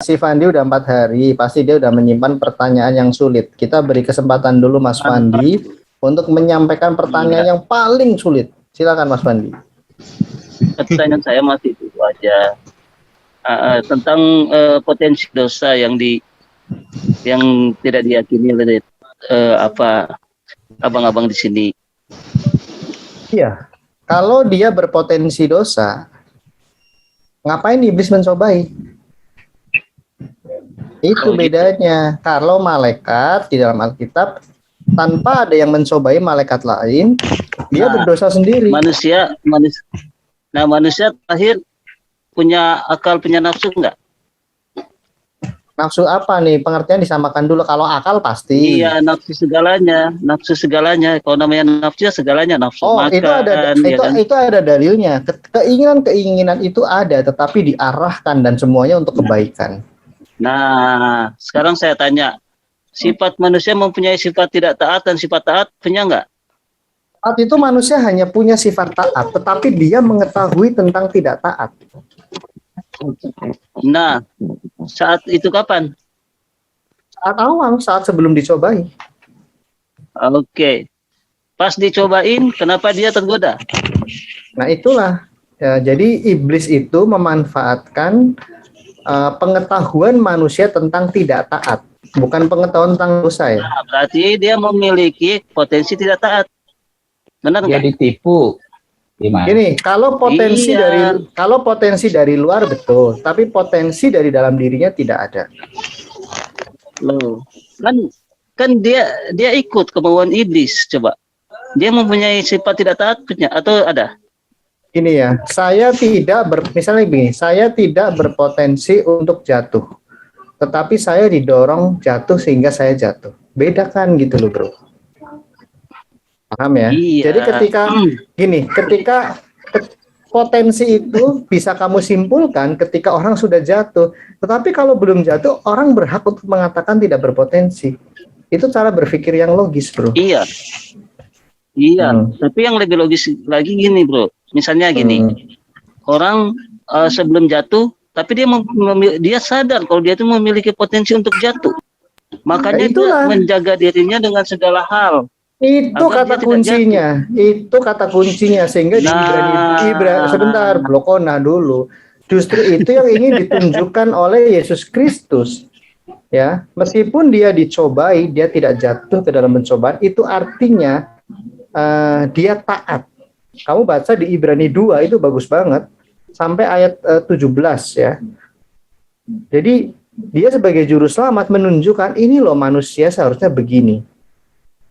si Fandi udah 4 hari, pasti dia udah menyimpan pertanyaan yang sulit. Kita beri kesempatan dulu Mas Fandi untuk menyampaikan pertanyaan yang paling sulit. Silakan Mas Fandi. Pertanyaan saya masih itu aja tentang potensi dosa yang tidak diyakini oleh abang-abang di sini. Iya, kalau dia berpotensi dosa, ngapain iblis mencobai? Itu bedanya. Kalau malaikat di dalam Alkitab tanpa ada yang mencobai malaikat lain, dia berdosa sendiri. Manusia terakhir punya akal, punya nafsu enggak? Nafsu apa nih? Pengertian disamakan dulu. Kalau akal pasti. Iya, nafsu segalanya. Kalau namanya nafsu ya segalanya, nafsu makan. Itu ada dalilnya. Keinginan itu ada, tetapi diarahkan dan semuanya untuk kebaikan. Nah, sekarang saya tanya, sifat manusia mempunyai sifat tidak taat dan sifat taat punya enggak? Saat itu manusia hanya punya sifat taat, tetapi dia mengetahui tentang tidak taat. Nah, saat itu kapan? Saat awal, saat sebelum dicobai. Oke. Pas dicobain, kenapa dia tergoda? Nah itulah. Ya, jadi iblis itu memanfaatkan pengetahuan manusia tentang tidak taat, bukan pengetahuan tentang dosa ya. Nah, berarti dia memiliki potensi tidak taat. Benar nggak? Dia ditipu. Gimana? Gini, kalau potensi dari luar betul, tapi potensi dari dalam dirinya tidak ada. Loh, kan dia ikut kemauan iblis, coba. Dia mempunyai sifat tidak taat punya atau ada? Gini ya, misalnya begini, saya tidak berpotensi untuk jatuh, tetapi saya didorong jatuh sehingga saya jatuh. Beda kan gitu loh bro. Paham ya? Iya. Jadi ketika potensi itu bisa kamu simpulkan ketika orang sudah jatuh, tetapi kalau belum jatuh, orang berhak untuk mengatakan tidak berpotensi. Itu cara berpikir yang logis bro. Iya. Tapi yang lebih logis lagi gini bro. Misalnya gini, orang sebelum jatuh, tapi dia sadar kalau dia itu memiliki potensi untuk jatuh. Makanya dia menjaga dirinya dengan segala hal. Itu kata kuncinya, sehingga di Ibrani sebentar, blokona dulu. Justru itu yang ingin ditunjukkan oleh Yesus Kristus. Ya, meskipun dia dicobai, dia tidak jatuh ke dalam pencobaan, itu artinya dia taat. Kamu baca di Ibrani 2 itu bagus banget sampai ayat 17 ya. Jadi dia sebagai juru selamat menunjukkan ini loh manusia seharusnya begini.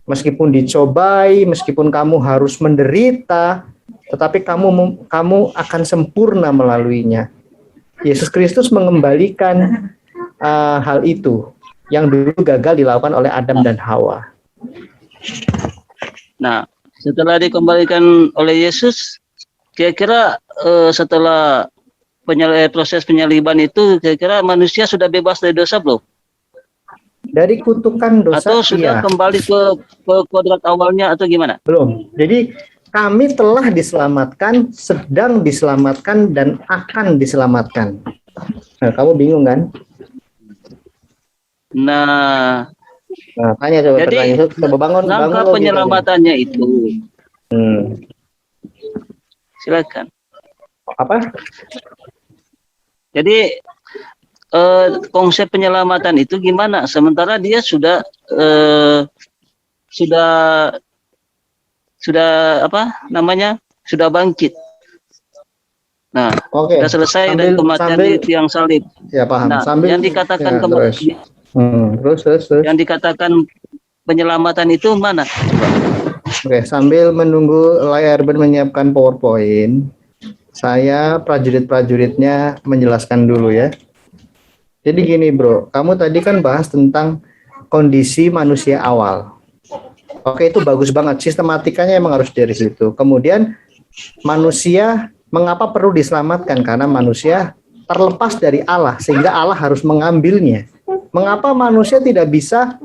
Meskipun dicobai, meskipun kamu harus menderita, tetapi kamu akan sempurna melaluinya. Yesus Kristus mengembalikan hal itu yang dulu gagal dilakukan oleh Adam dan Hawa. Nah, setelah dikembalikan oleh Yesus, kira-kira setelah proses penyaliban itu, kira-kira manusia sudah bebas dari dosa belum? Dari kutukan dosa, atau sudah kembali ke kodrat awalnya atau gimana? Belum. Jadi kami telah diselamatkan, sedang diselamatkan, dan akan diselamatkan. Nah, kamu bingung kan? Nah, tanya coba. Jadi bangun penyelamatannya itu. Silakan. Apa? Jadi konsep penyelamatan itu gimana? Sementara dia sudah sudah bangkit. Nah, sudah selesai dari kematian di tiang salib. Ya paham. Nah, yang dikatakan terus. Yang dikatakan penyelamatan itu mana? Oke, sambil menunggu layar menyiapkan PowerPoint, saya prajurit-prajuritnya menjelaskan dulu ya. Jadi gini bro, kamu tadi kan bahas tentang kondisi manusia awal. Oke, itu bagus banget, sistematikanya emang harus dari situ. Kemudian manusia mengapa perlu diselamatkan? Karena manusia terlepas dari Allah, sehingga Allah harus mengambilnya. Mengapa manusia tidak bisa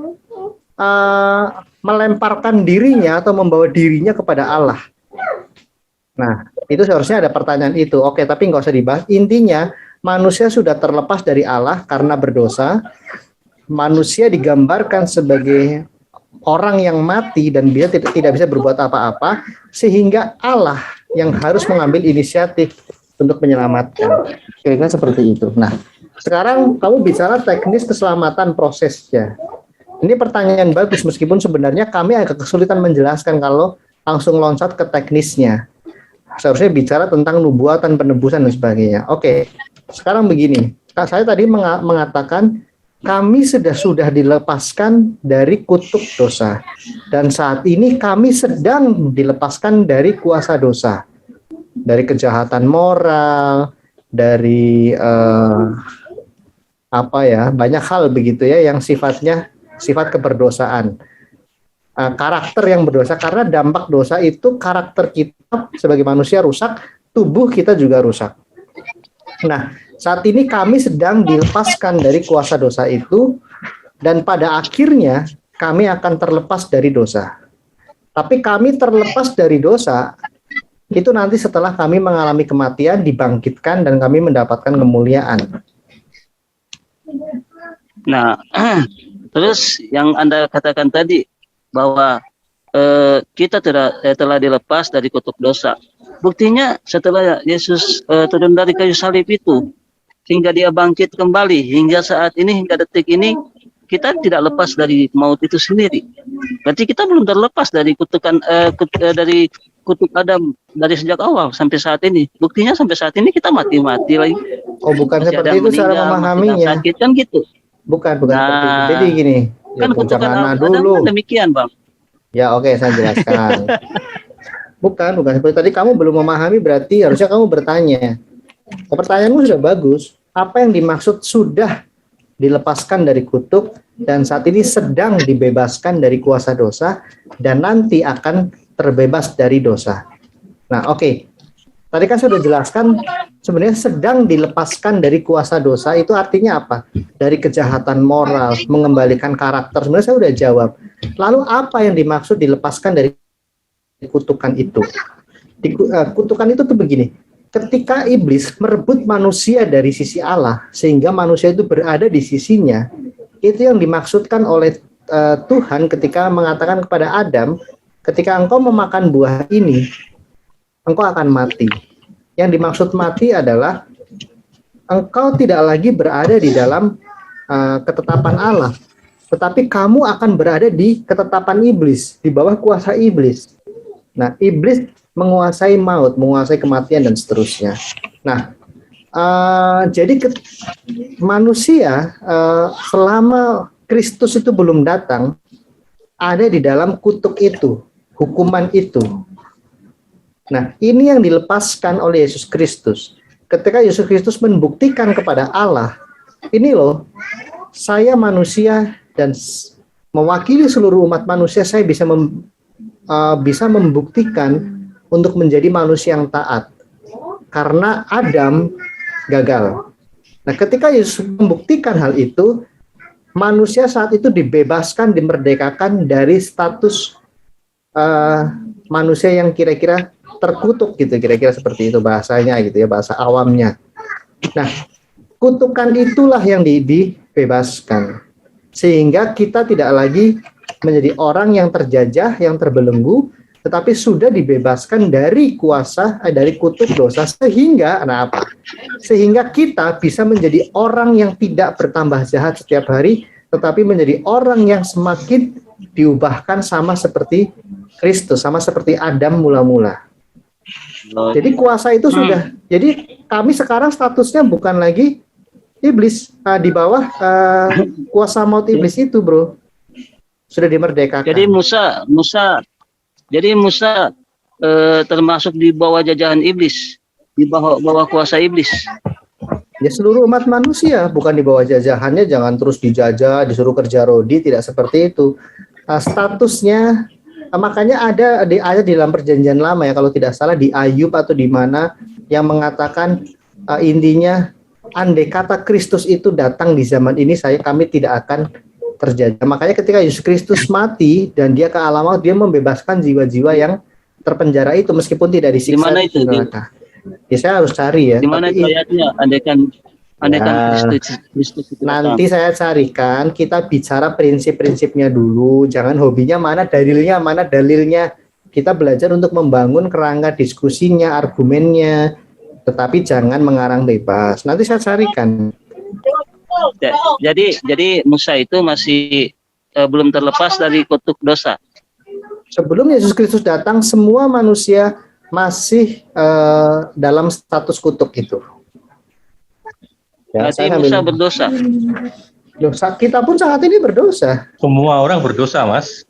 melemparkan dirinya atau membawa dirinya kepada Allah? Nah, itu seharusnya ada pertanyaan itu. Oke, tapi nggak usah dibahas. Intinya, manusia sudah terlepas dari Allah karena berdosa. Manusia digambarkan sebagai orang yang mati dan dia tidak bisa berbuat apa-apa, sehingga Allah yang harus mengambil inisiatif untuk menyelamatkan. Kira-kira seperti itu. Nah, sekarang kamu bicara teknis keselamatan prosesnya. Ini pertanyaan bagus, meskipun sebenarnya kami agak kesulitan menjelaskan kalau langsung loncat ke teknisnya. Seharusnya bicara tentang nubuatan, penebusan, dan sebagainya. Oke, sekarang begini. Saya tadi mengatakan kami sudah dilepaskan dari kutuk dosa. Dan saat ini kami sedang dilepaskan dari kuasa dosa. Dari kejahatan moral, dari banyak hal begitu ya yang sifatnya sifat keberdosaan, karakter yang berdosa, karena dampak dosa itu karakter kita sebagai manusia rusak, tubuh kita juga rusak. Nah, saat ini kami sedang dilepaskan dari kuasa dosa itu, dan pada akhirnya kami akan terlepas dari dosa. Tapi kami terlepas dari dosa itu nanti setelah kami mengalami kematian, dibangkitkan, dan kami mendapatkan kemuliaan. Nah, terus yang Anda katakan tadi bahwa kita telah dilepas dari kutuk dosa. Buktinya setelah Yesus turun dari kayu salib itu, hingga dia bangkit kembali, hingga saat ini, hingga detik ini, kita tidak lepas dari maut itu sendiri. Berarti kita belum terlepas dari kutukan dari kutuk Adam dari sejak awal sampai saat ini. Buktinya sampai saat ini kita mati-mati lagi. Oh, bukan seperti itu cara memahaminya. Sakit kan gitu. Bukan seperti itu. Jadi gini, kan kutukan Adam dulu. Kan demikian, Bang. Ya, oke, saya jelaskan. bukan seperti tadi kamu belum memahami, berarti harusnya kamu bertanya. Pertanyaanmu sudah bagus. Apa yang dimaksud sudah dilepaskan dari kutuk dan saat ini sedang dibebaskan dari kuasa dosa dan nanti akan terbebas dari dosa. Nah, oke. Tadi kan sudah jelaskan sebenarnya sedang dilepaskan dari kuasa dosa itu artinya apa? Dari kejahatan moral, mengembalikan karakter. Sebenarnya saya sudah jawab. Lalu apa yang dimaksud dilepaskan dari kutukan itu? Kutukan itu tuh begini. Ketika iblis merebut manusia dari sisi Allah sehingga manusia itu berada di sisinya, itu yang dimaksudkan oleh Tuhan ketika mengatakan kepada Adam, ketika engkau memakan buah ini, engkau akan mati. Yang dimaksud mati adalah engkau tidak lagi berada di dalam ketetapan Allah, tetapi kamu akan berada di ketetapan iblis, di bawah kuasa iblis. Nah, iblis menguasai maut, menguasai kematian, dan seterusnya. Nah, jadi manusia selama Kristus itu belum datang, ada di dalam kutuk itu, hukuman itu. Nah, ini yang dilepaskan oleh Yesus Kristus. Ketika Yesus Kristus membuktikan kepada Allah, ini loh, saya manusia dan mewakili seluruh umat manusia, saya bisa membuktikan untuk menjadi manusia yang taat. Karena Adam gagal. Nah, ketika Yesus membuktikan hal itu, manusia saat itu dibebaskan, dimerdekakan dari status manusia yang kira-kira terkutuk gitu, kira-kira seperti itu bahasanya gitu ya, bahasa awamnya. Nah, kutukan itulah yang dibebaskan. Sehingga kita tidak lagi menjadi orang yang terjajah, yang terbelenggu, tetapi sudah dibebaskan dari kuasa, dari kutuk dosa, sehingga sehingga kita bisa menjadi orang yang tidak bertambah jahat setiap hari, tetapi menjadi orang yang semakin diubahkan sama seperti Kristus, sama seperti Adam mula-mula. Jadi kuasa itu sudah. Jadi kami sekarang statusnya bukan lagi iblis, di bawah kuasa maut iblis itu, bro. Sudah dimerdekakan. Jadi Musa termasuk di bawah jajahan iblis, di bawah kuasa iblis. Ya, seluruh umat manusia, bukan di bawah jajahannya. Jangan terus dijajah, disuruh kerja rodi, tidak seperti itu. Statusnya, makanya ada di ayat di dalam perjanjian lama ya, kalau tidak salah di Ayub atau di mana, yang mengatakan intinya, andai kata Kristus itu datang di zaman ini, kami tidak akan terjadi. Makanya ketika Yesus Kristus mati dan dia ke alam maut, dia membebaskan jiwa-jiwa yang terpenjara itu meskipun tidak disiksa. Di mana itu? Ya, saya harus cari ya. Di mana ayatnya? andaikan Ya, Kristus itu datang. nanti saya carikan, kita bicara prinsip-prinsipnya dulu. Jangan hobinya mana dalilnya. Kita belajar untuk membangun kerangka diskusinya, argumennya, tetapi jangan mengarang bebas. Nanti saya carikan. Jadi Musa itu masih belum terlepas dari kutuk dosa. Sebelum Yesus Kristus datang, semua manusia masih dalam status kutuk itu. Ya, Berarti Musa berdosa. Loh, kita pun saat ini berdosa. Semua orang berdosa, Mas.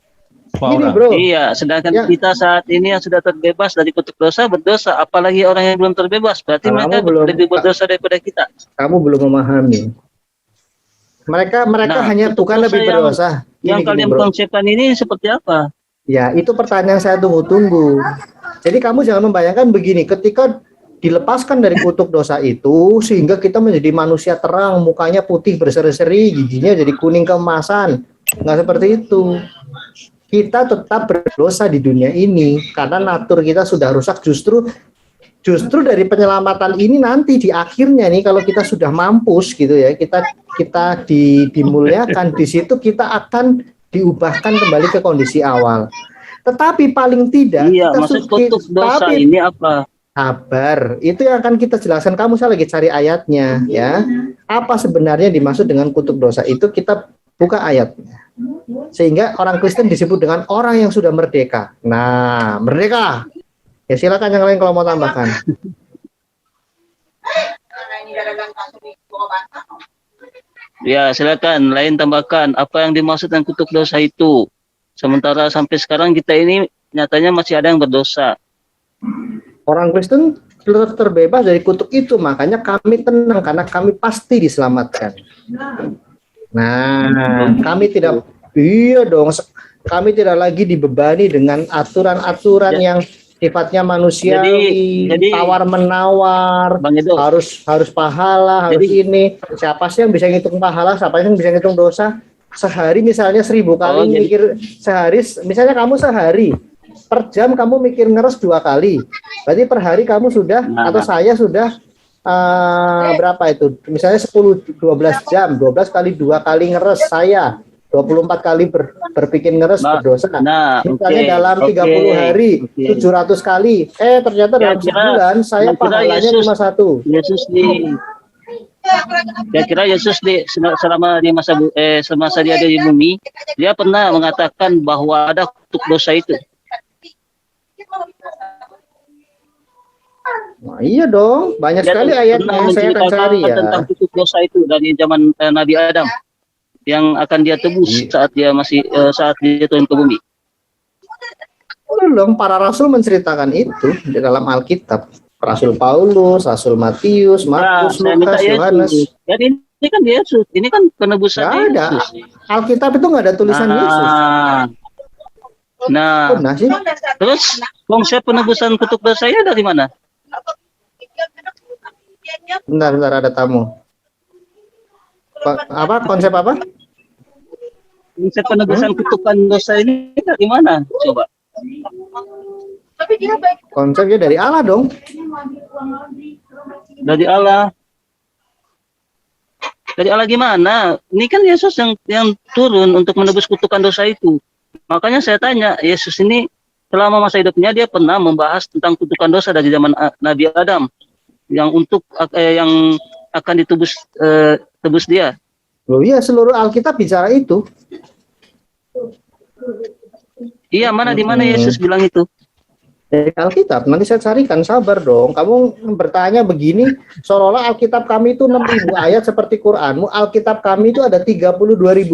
Semua Gini, orang. bro. Iya, sedangkan Ya. kita saat ini yang sudah terbebas dari kutuk dosa berdosa, apalagi orang yang belum terbebas, berarti Kamu mereka belum- lebih berdosa daripada kita. Kamu belum memahami. Mereka Nah, hanya kutuk bukan dosa lebih berdosa. Yang Gini, kalian bro. konsepkan ini seperti apa? Ya, itu pertanyaan saya tunggu-tunggu. Jadi kamu jangan membayangkan begini, ketika dilepaskan dari kutuk dosa itu, sehingga kita menjadi manusia terang, mukanya putih berseri-seri, giginya jadi kuning keemasan. Nggak seperti itu. Kita tetap berdosa di dunia ini, karena natur kita sudah rusak. Justru dari penyelamatan ini nanti di akhirnya nih, kalau kita sudah mampus gitu ya, kita dimuliakan, di situ kita akan diubahkan kembali ke kondisi awal. Tetapi paling tidak Iya, kita maksud kutuk dosa tapi ini apa? sabar, itu yang akan kita jelaskan. Kamu, saya lagi cari ayatnya ya. Apa sebenarnya dimaksud dengan kutuk dosa itu, kita buka ayatnya. Sehingga orang Kristen disebut dengan orang yang sudah merdeka. Nah, merdeka. Ya silakan yang lain kalau mau tambahkan. Ya, silakan. Lain tambahkan. Apa yang dimaksud dengan kutuk dosa itu? Sementara sampai sekarang kita ini nyatanya masih ada yang berdosa. Orang Kristen terbebas dari kutuk itu, makanya kami tenang karena kami pasti diselamatkan. Nah, kami tidak, iya dong, kami tidak lagi dibebani dengan aturan-aturan yang sifatnya manusiawi, Jadi tawar menawar, Bang Edo, harus pahala, harus Jadi- ini. Siapa sih yang bisa ngitung pahala? Siapa yang bisa ngitung dosa? Sehari misalnya 1000 kali jadi- mikir sehari, misalnya kamu sehari per jam kamu mikir ngeres 2 kali, berarti per hari kamu sudah Nah. atau saya sudah berapa itu? Misalnya 10-12 jam, 12 kali 2 kali ngeres, saya 24 kali berpikir ngeres berdosa. nah, Misalnya oke, dalam 30 hari, oke. 700 kali. Ternyata dalam Kira-kira- sebulan saya kira-kira pahalanya Yesus- cuma 1. Yesus kira Yesus selama di semasa dia ada di bumi, dia pernah mengatakan bahwa ada kutuk dosa itu. Nah, iya dong, banyak Dia sekali pernah ayatnya, saya akan menceritakan cari ya. tentang kutuk dosa itu dari zaman Nabi Adam yang akan dia tebus saat dia turun ke bumi. Belum, para rasul menceritakan itu di dalam Alkitab. Rasul Paulus, Rasul Matius, Markus, Saya minta Lukas, Yohanes. Yesus. Jadi ini kan Yesus, ini kan penebusan Nggak ada. Yesus. Alkitab itu nggak ada tulisan Yesus. Nah, Nah sih, terus konsep penebusan kutuk dosanya dari mana? bentar ada tamu. Apa konsep apa? Konsep penebusan kutukan dosa ini dari mana? Coba. Konsepnya dari Allah dong. Dari Allah. Dari Allah gimana? Ini kan Yesus yang turun untuk menebus kutukan dosa itu. Makanya saya tanya, Yesus ini selama masa hidupnya dia pernah membahas tentang kutukan dosa dari zaman Nabi Adam yang yang akan tebus dia. Loh iya, seluruh Alkitab bicara itu. Iya, di mana Yesus bilang itu? Dari Alkitab, nanti saya carikan, sabar dong. Kamu bertanya begini, seolah-olah Alkitab kami itu 6.000 ayat seperti Quranmu. Alkitab kami itu ada 32.000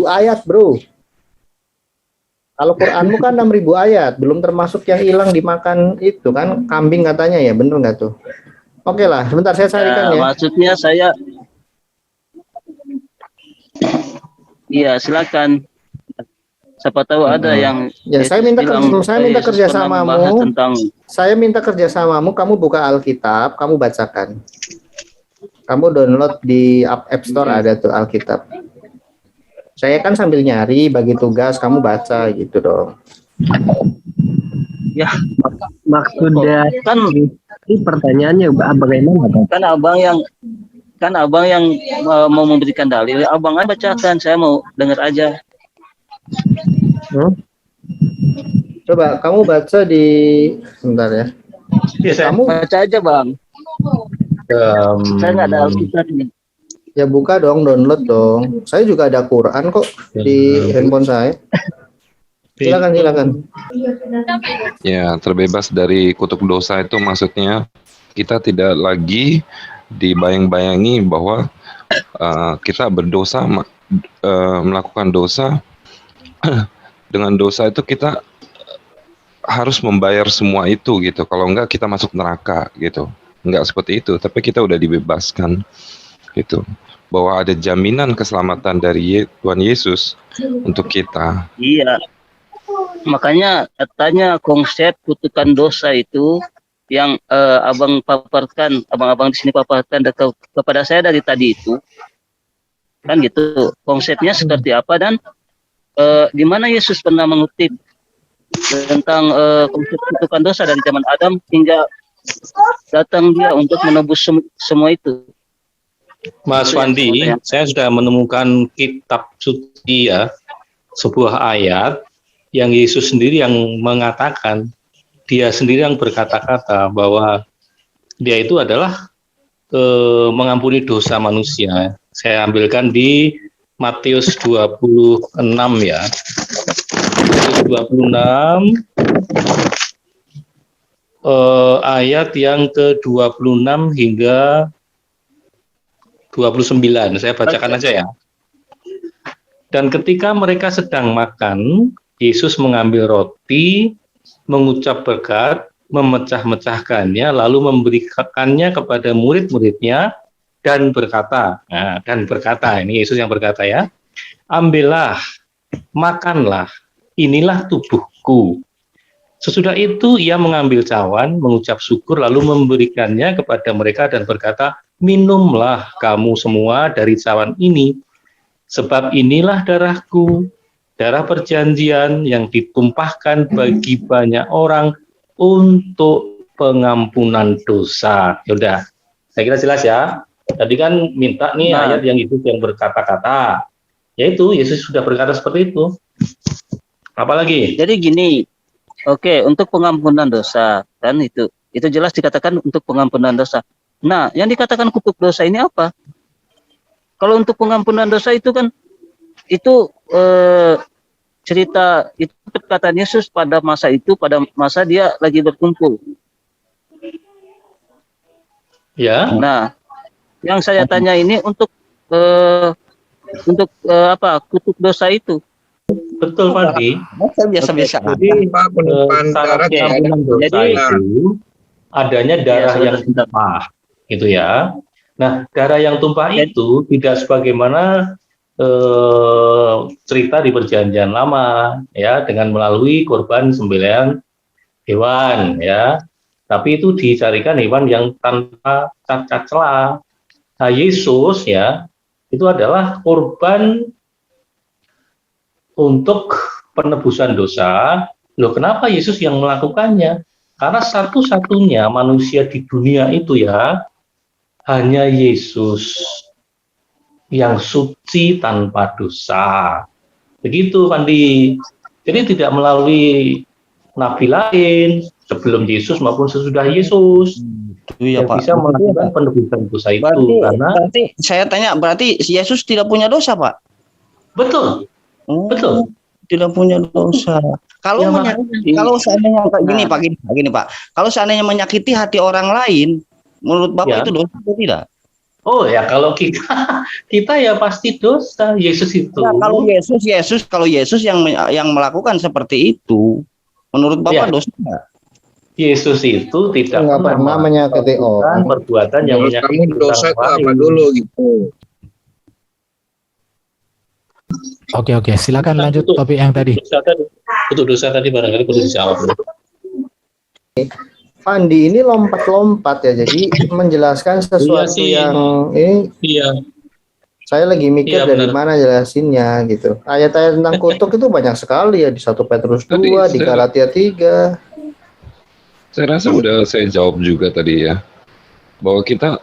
ayat, bro. Kalau Quranmu kan 6.000 ayat, belum termasuk yang hilang dimakan itu kan, kambing katanya ya, bener nggak tuh? Oke lah, sebentar saya carikan ya. Maksudnya saya, iya silakan. Siapa tahu ada yang Ya, saya minta kerjasamamu. tentang Saya minta kerjasamamu, kamu buka Alkitab, kamu bacakan. Kamu download di App Store, ada tuh Alkitab. Saya kan sambil nyari, bagi tugas, kamu baca gitu dong. ya Maksudnya kan ini pertanyaannya bagaimana Bang? kan abang yang kan abang yang mau memberikan dalil, abang aja bacakan, saya mau dengar aja. Coba kamu baca di, sebentar ya. Iya, saya. Kamu Baca aja bang. Saya nggak ada Alkitab nih. ya buka dong, download dong. Saya juga ada Quran kok di handphone saya. Silakan. Ya, terbebas dari kutuk dosa itu maksudnya kita tidak lagi dibayang-bayangi bahwa kita berdosa, melakukan dosa. Dengan dosa itu kita harus membayar semua itu gitu. Kalau enggak kita masuk neraka gitu. Enggak seperti itu, tapi kita udah dibebaskan gitu. Bahwa ada jaminan keselamatan dari Tuhan Yesus untuk kita. Iya. Makanya katanya konsep kutukan dosa itu yang abang-abang di sini paparkan kepada saya dari tadi itu, kan gitu. Konsepnya seperti apa dan di mana Yesus pernah mengutip tentang konsep kutukan dosa dari zaman Adam hingga datang dia untuk menebus semua itu. Mas Wandi, saya sudah menemukan kitab suci ya, sebuah ayat yang Yesus sendiri yang mengatakan, dia sendiri yang berkata-kata bahwa dia itu adalah mengampuni dosa manusia. Saya ambilkan di Matius 26 ya. Matius 26 ayat yang ke-26 hingga 29. Saya bacakan aja ya. Dan ketika mereka sedang makan, Yesus mengambil roti, mengucap berkat, memecah-mecahkannya, lalu memberikannya kepada murid-muridnya dan berkata, ini Yesus yang berkata ya, ambillah, makanlah, inilah tubuhku. Sesudah itu ia mengambil cawan, mengucap syukur, lalu memberikannya kepada mereka dan berkata, minumlah kamu semua dari cawan ini, sebab inilah darahku, darah perjanjian yang ditumpahkan bagi banyak orang untuk pengampunan dosa. Yaudah, saya kira jelas ya. Tadi kan minta nih ayat yang hidup yang berkata-kata, yaitu Yesus sudah berkata seperti itu. Apalagi? Jadi gini, oke, untuk pengampunan dosa kan itu jelas dikatakan untuk pengampunan dosa. Nah, yang dikatakan kutuk dosa ini apa? Kalau untuk pengampunan dosa itu kan itu cerita itu perkataan Yesus pada masa itu, pada masa dia lagi berkumpul. Ya. Nah, yang saya tanya ini untuk apa? Kutuk dosa itu. Betul, Fadi. Biasa-biasa. Jadi pengampunan dosa itu adanya darah yang tumpah, gitu ya. Nah, darah yang tumpah itu tidak sebagaimana cerita di Perjanjian Lama, ya, dengan melalui korban sembelihan hewan, ya. Tapi itu dicarikan hewan yang tanpa cacat celah. Nah, Yesus ya, itu adalah korban untuk penebusan dosa. Loh, kenapa Yesus yang melakukannya? Karena satu-satunya manusia di dunia itu ya, hanya Yesus yang suci tanpa dosa. Begitu, Fandi. Jadi tidak melalui nabi lain sebelum Yesus maupun sesudah Yesus Iya, yang Pak. bisa melakukan penebusan dosa itu. Berarti saya tanya, berarti Yesus tidak punya dosa, Pak? Betul. Betul. Tidak punya dosa. Kalau Ya, kalau seandainya gini Pak, kalau seandainya menyakiti hati orang lain, menurut Bapak itu dosa atau tidak? Oh ya, kalau kita ya pasti dosa. Yesus itu. Nah, kalau Yesus yang melakukan seperti itu, menurut Bapak dosa enggak? Yesus itu tidak pernah menyakiti orang. Perbuatan yang menyakiti dosa itu apa dulu gitu. Oke, silakan lanjut topik yang tadi. Untuk dosa tadi barangkali perlu dijawab. Fandi ini lompat-lompat ya, jadi menjelaskan sesuatu yang ini. Iya. Saya lagi mikir dari mana jelasinnya gitu. Ayat-ayat tentang kutuk itu banyak sekali ya, di 1 Petrus 2, di Galatia 3. Saya rasa udah saya jawab juga tadi ya. bahwa kita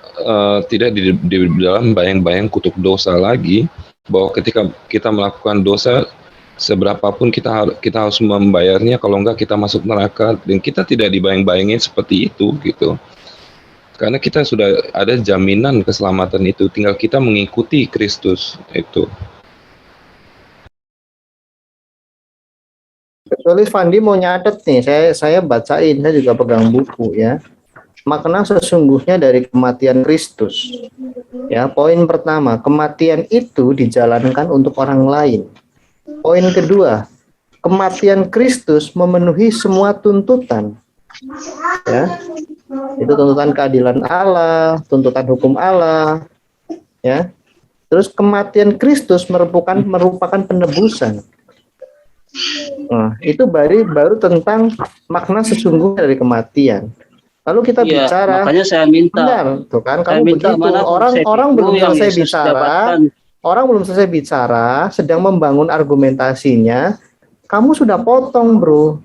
tidak di dalam bayang-bayang kutuk dosa lagi, bahwa ketika kita melakukan dosa seberapapun kita harus membayarnya, kalau enggak kita masuk neraka, dan kita tidak dibayang-bayangin seperti itu gitu. Karena kita sudah ada jaminan keselamatan itu, tinggal kita mengikuti Kristus itu. Kecuali Fandi mau nyatet nih, saya bacain, saya juga pegang buku ya. Makna sesungguhnya dari kematian Kristus. Ya, poin pertama, kematian itu dijalankan untuk orang lain. Poin kedua, kematian Kristus memenuhi semua tuntutan. Ya. Itu tuntutan keadilan Allah, tuntutan hukum Allah. Ya. Terus kematian Kristus merupakan penebusan. Nah, itu baru tentang makna sesungguhnya dari kematian. Lalu kita bicara, makanya saya minta, benar, tuh kan kamu begitu, orang belum selesai bicara, orang belum selesai bicara, sedang membangun argumentasinya, kamu sudah potong, bro.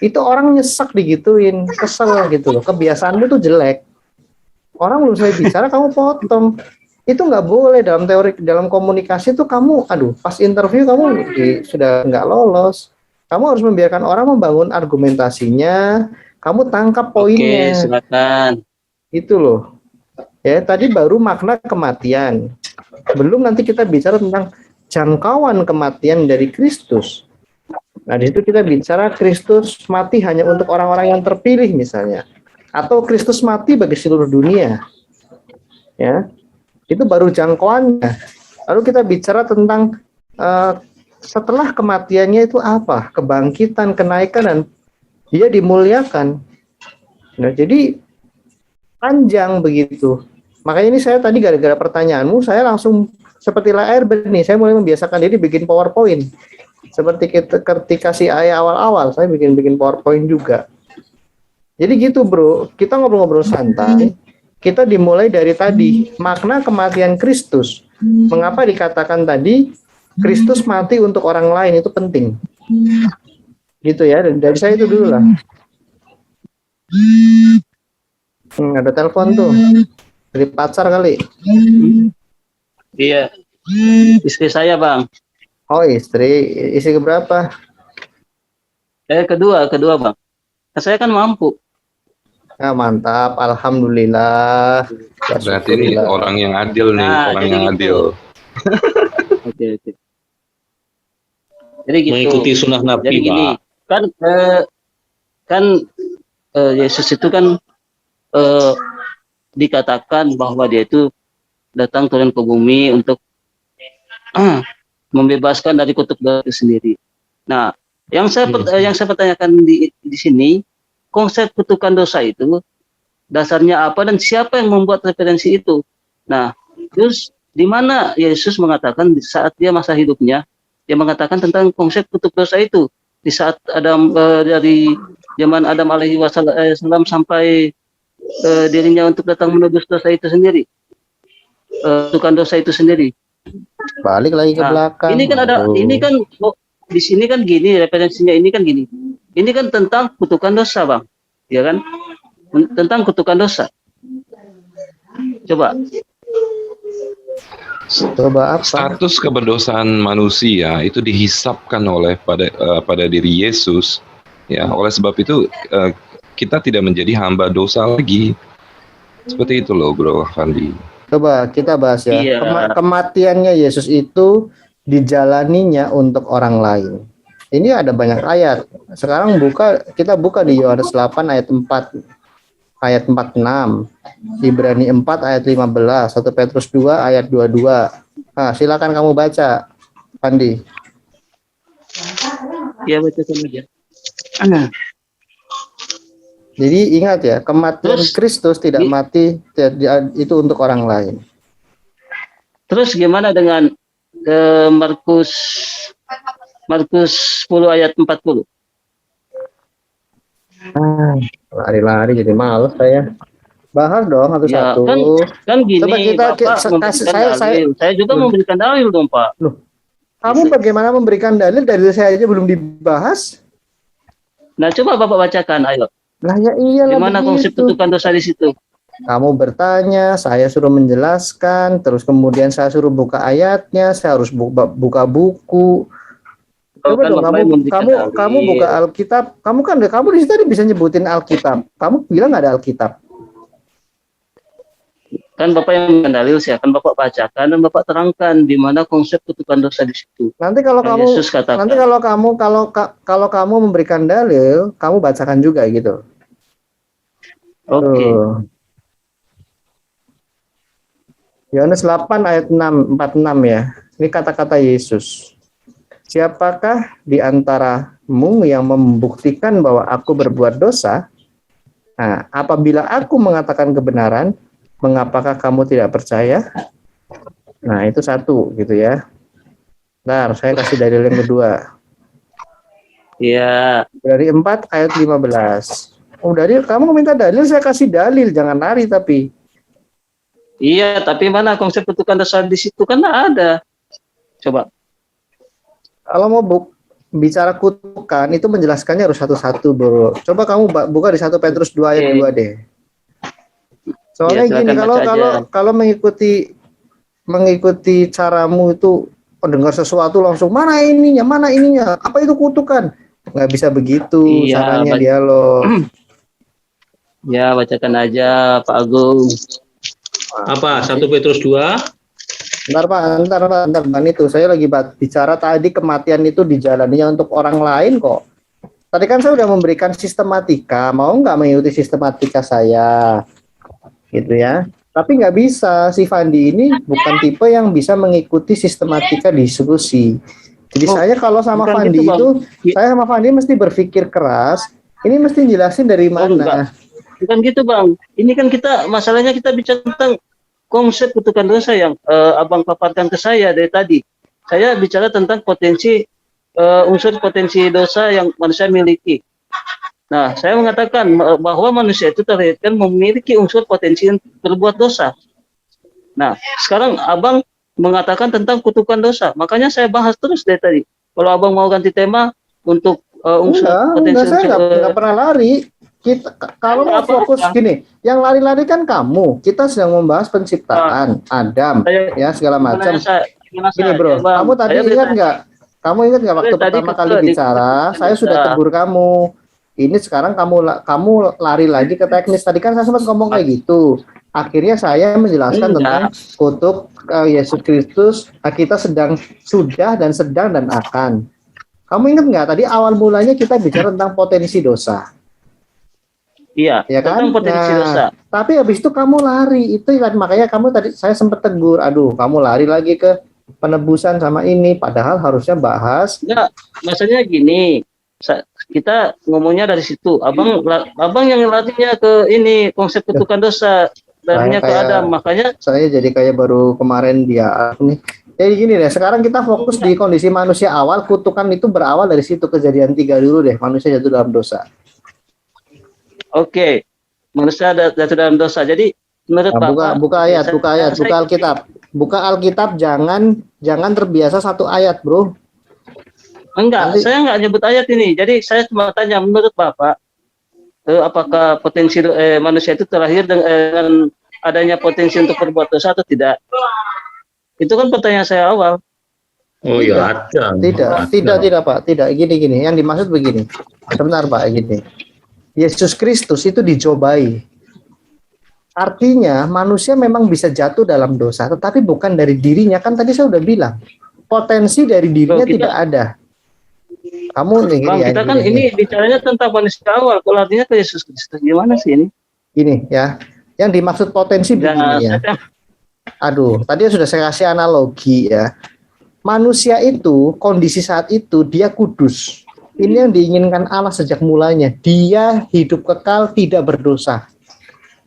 Itu orang nyesek digituin, kesel gitu loh. Kebiasaanmu tuh jelek. Orang belum selesai bicara, kamu potong. Itu nggak boleh dalam teori, dalam komunikasi tuh kamu, pas interview kamu sudah nggak lolos. Kamu harus membiarkan orang membangun argumentasinya, kamu tangkap poinnya. Oke, silakan. Itu loh. Ya, tadi baru makna kematian. Belum nanti kita bicara tentang jangkauan kematian dari Kristus. Nah, di situ kita bicara Kristus mati hanya untuk orang-orang yang terpilih misalnya. Atau Kristus mati bagi seluruh dunia. Ya. Itu baru jangkauannya. Lalu kita bicara tentang setelah kematiannya itu apa? Kebangkitan, kenaikan, dan dia dimuliakan. Nah, jadi panjang begitu. Makanya ini saya tadi gara-gara pertanyaanmu, saya langsung seperti layar nih, saya mulai membiasakan diri bikin PowerPoint. Seperti ketika si ayah awal-awal, saya bikin PowerPoint juga. Jadi gitu bro, kita ngobrol-ngobrol santai. Kita dimulai dari tadi, makna kematian Kristus. Mengapa dikatakan tadi, Kristus mati untuk orang lain, itu penting. Gitu ya, dari saya itu dulu lah. Ada telepon tuh dari pacar kali. Iya, istri saya bang. Oh istri keberapa? Kedua bang. Saya kan mampu. Ya, mantap, alhamdulillah. Ya, Berarti ini orang yang adil nih, orang yang adil. Oke. Jadi gitu. Mengikuti sunnah Nabi, jadi gini, Pak. kan Yesus itu kan dikatakan bahwa dia itu datang turun ke bumi untuk membebaskan dari kutuk dosa itu sendiri. Nah, yang saya pertanyakan di sini, konsep kutukan dosa itu dasarnya apa dan siapa yang membuat referensi itu? Nah, terus di mana Yesus mengatakan di saat dia masa hidupnya, dia mengatakan tentang konsep kutuk dosa itu di saat Adam dari zaman Adam alaihi wasallam sampai dirinya untuk datang menebus dosa itu sendiri, kutukan dosa itu sendiri. Balik lagi ke belakang. Ini kan ada, ini kan di sini kan gini referensinya, ini kan gini. Ini kan tentang kutukan dosa, bang, ya kan? Tentang kutukan dosa. Coba apa? Status keberdosaan manusia itu dihisapkan oleh pada diri Yesus. Ya, oleh sebab itu kita tidak menjadi hamba dosa lagi. Seperti itu loh, Bro Fandi. Coba kita bahas ya. Iya. Kematiannya Yesus itu dijalaninya untuk orang lain. Ini ada banyak ayat. Sekarang kita buka di Yohanes 8 ayat 4. Ayat 46, Ibrani 4 ayat 15, 1 Petrus 2 ayat 22. Nah, silakan kamu baca, Pandi. ya baca saja. Jadi ingat ya, kematian Terus, Kristus tidak mati itu untuk orang lain. Terus gimana dengan Markus 10 ayat 40? Lari-lari jadi males saya. Bahas dong satu-satu. Ya, kan gini, Coba Bapak memberikan dalil. Saya juga memberikan dalil dong, Pak. Loh, kamu bagaimana memberikan dalil? Dalil saya aja belum dibahas. Nah, coba Bapak bacakan, ayo. Lah ya iyalah. Gimana konsep kutukan dosa di situ? Kamu bertanya, saya suruh menjelaskan, terus kemudian saya suruh buka ayatnya, saya harus buka buku. Kalau Coba kan dong Bapak kamu yang memberikan kamu kamu buka dalil. Alkitab. Kamu di situ tadi bisa nyebutin Alkitab. Kamu bilang nggak ada Alkitab. Kan Bapak yang memberikan dalil, saya akan Bapak bacakan dan Bapak terangkan di mana konsep kutukan dosa di situ. Nanti kalau Yang kamu Yesus katakan. nanti kalau kamu memberikan dalil, kamu bacakan juga gitu. Oke. Tuh. Yohanes 8 ayat 6, 46 ya. Ini kata-kata Yesus. Siapakah di antaramu yang membuktikan bahwa aku berbuat dosa? Nah, apabila aku mengatakan kebenaran, mengapakah kamu tidak percaya? Nah, itu satu gitu ya. Bentar, saya kasih dalil yang kedua. Iya. Dari 4 ayat 15. Oh, dalil, kamu minta dalil, saya kasih dalil, jangan lari tapi. Iya, tapi mana konsep kutukan dosa di situ kan nggak ada. Coba. Kalau mau bicara kutukan itu menjelaskannya harus satu-satu, Bro. Coba kamu buka di 1 Petrus 2 ayat 2 deh. Soalnya Ya, gini, kalau mengikuti caramu itu mendengar sesuatu langsung mana ininya, apa itu kutukan? Nggak bisa begitu Iya, caranya dialog. Ya, bacakan aja Pak Agung. Apa? 1 Petrus 2? Bentar Pak, bukan itu. Saya lagi bicara tadi kematian itu dijalaninya untuk orang lain kok. Tadi kan saya udah memberikan sistematika, mau nggak mengikuti sistematika saya? Gitu ya. Tapi nggak bisa, si Fandi ini bukan tipe yang bisa mengikuti sistematika diskusi. Jadi saya kalau sama Fandi gitu, saya sama Fandi mesti berpikir keras, ini mesti jelasin dari mana. Bukan gitu Bang, ini kan masalahnya kita bicara tentang konsep kutukan dosa yang Abang paparkan ke saya dari tadi. Saya bicara tentang unsur potensi dosa yang manusia miliki. Nah, saya mengatakan bahwa manusia itu terlahirkan memiliki unsur potensi untuk berbuat dosa. Nah, sekarang Abang mengatakan tentang kutukan dosa. Makanya saya bahas terus dari tadi. Kalau Abang mau ganti tema untuk unsur potensi saya nggak pernah lari. Kalau mau fokus gini, yang lari-lari kan kamu. Kita sedang membahas penciptaan Adam, ya segala macam. Gini bro, kamu tadi ingat nggak? Kamu ingat nggak waktu pertama kali bicara? Saya sudah tegur kamu. Ini sekarang kamu lari lagi ke teknis. Tadi kan saya sempat ngomong kayak gitu. Akhirnya saya menjelaskan tentang kutuk Yesus Kristus. Kita sedang dan akan. Kamu ingat nggak? Tadi awal mulanya kita bicara tentang potensi dosa. Iya, ya kan? Tentang potensi dosa. Tapi habis itu kamu lari, itu kan makanya kamu tadi saya sempat tegur, aduh kamu lari lagi ke penebusan sama ini, padahal harusnya bahas. Enggak, maksudnya gini, kita ngomongnya dari situ. Abang yang larinya ke ini konsep kutukan dosa, larinya ke Adam, makanya saya jadi kayak baru kemarin dia nih. Jadi gini deh, sekarang kita fokus di kondisi manusia awal, kutukan itu berawal dari situ, kejadian 3 dulu deh, manusia jatuh dalam dosa. Oke, manusia jatuh dalam dosa. Jadi menurut Bapak, buka Alkitab. Buka Alkitab, jangan terbiasa satu ayat, bro. Enggak, saya enggak nyebut ayat ini. Jadi saya cuma tanya, menurut Bapak, apakah potensi manusia itu terlahir dengan adanya potensi untuk berbuat dosa atau tidak? Itu kan pertanyaan saya awal. Oh ya ada. Tidak Pak, tidak. Gini. Yang dimaksud begini. Sebentar Pak, gini. Yesus Kristus itu dicobai. Artinya manusia memang bisa jatuh dalam dosa, tetapi bukan dari dirinya. Kan tadi saya udah bilang, potensi dari dirinya tidak ada. Kamu nih, Bang, kita kan ini bicaranya tentang manusia awal. Kalau artinya ke Yesus Kristus, gimana sih ini? Gini ya, yang dimaksud potensi begini ya. Aduh, tadi sudah saya kasih analogi ya. Manusia itu, kondisi saat itu, dia kudus. Ini yang diinginkan Allah sejak mulanya. Dia hidup kekal, tidak berdosa.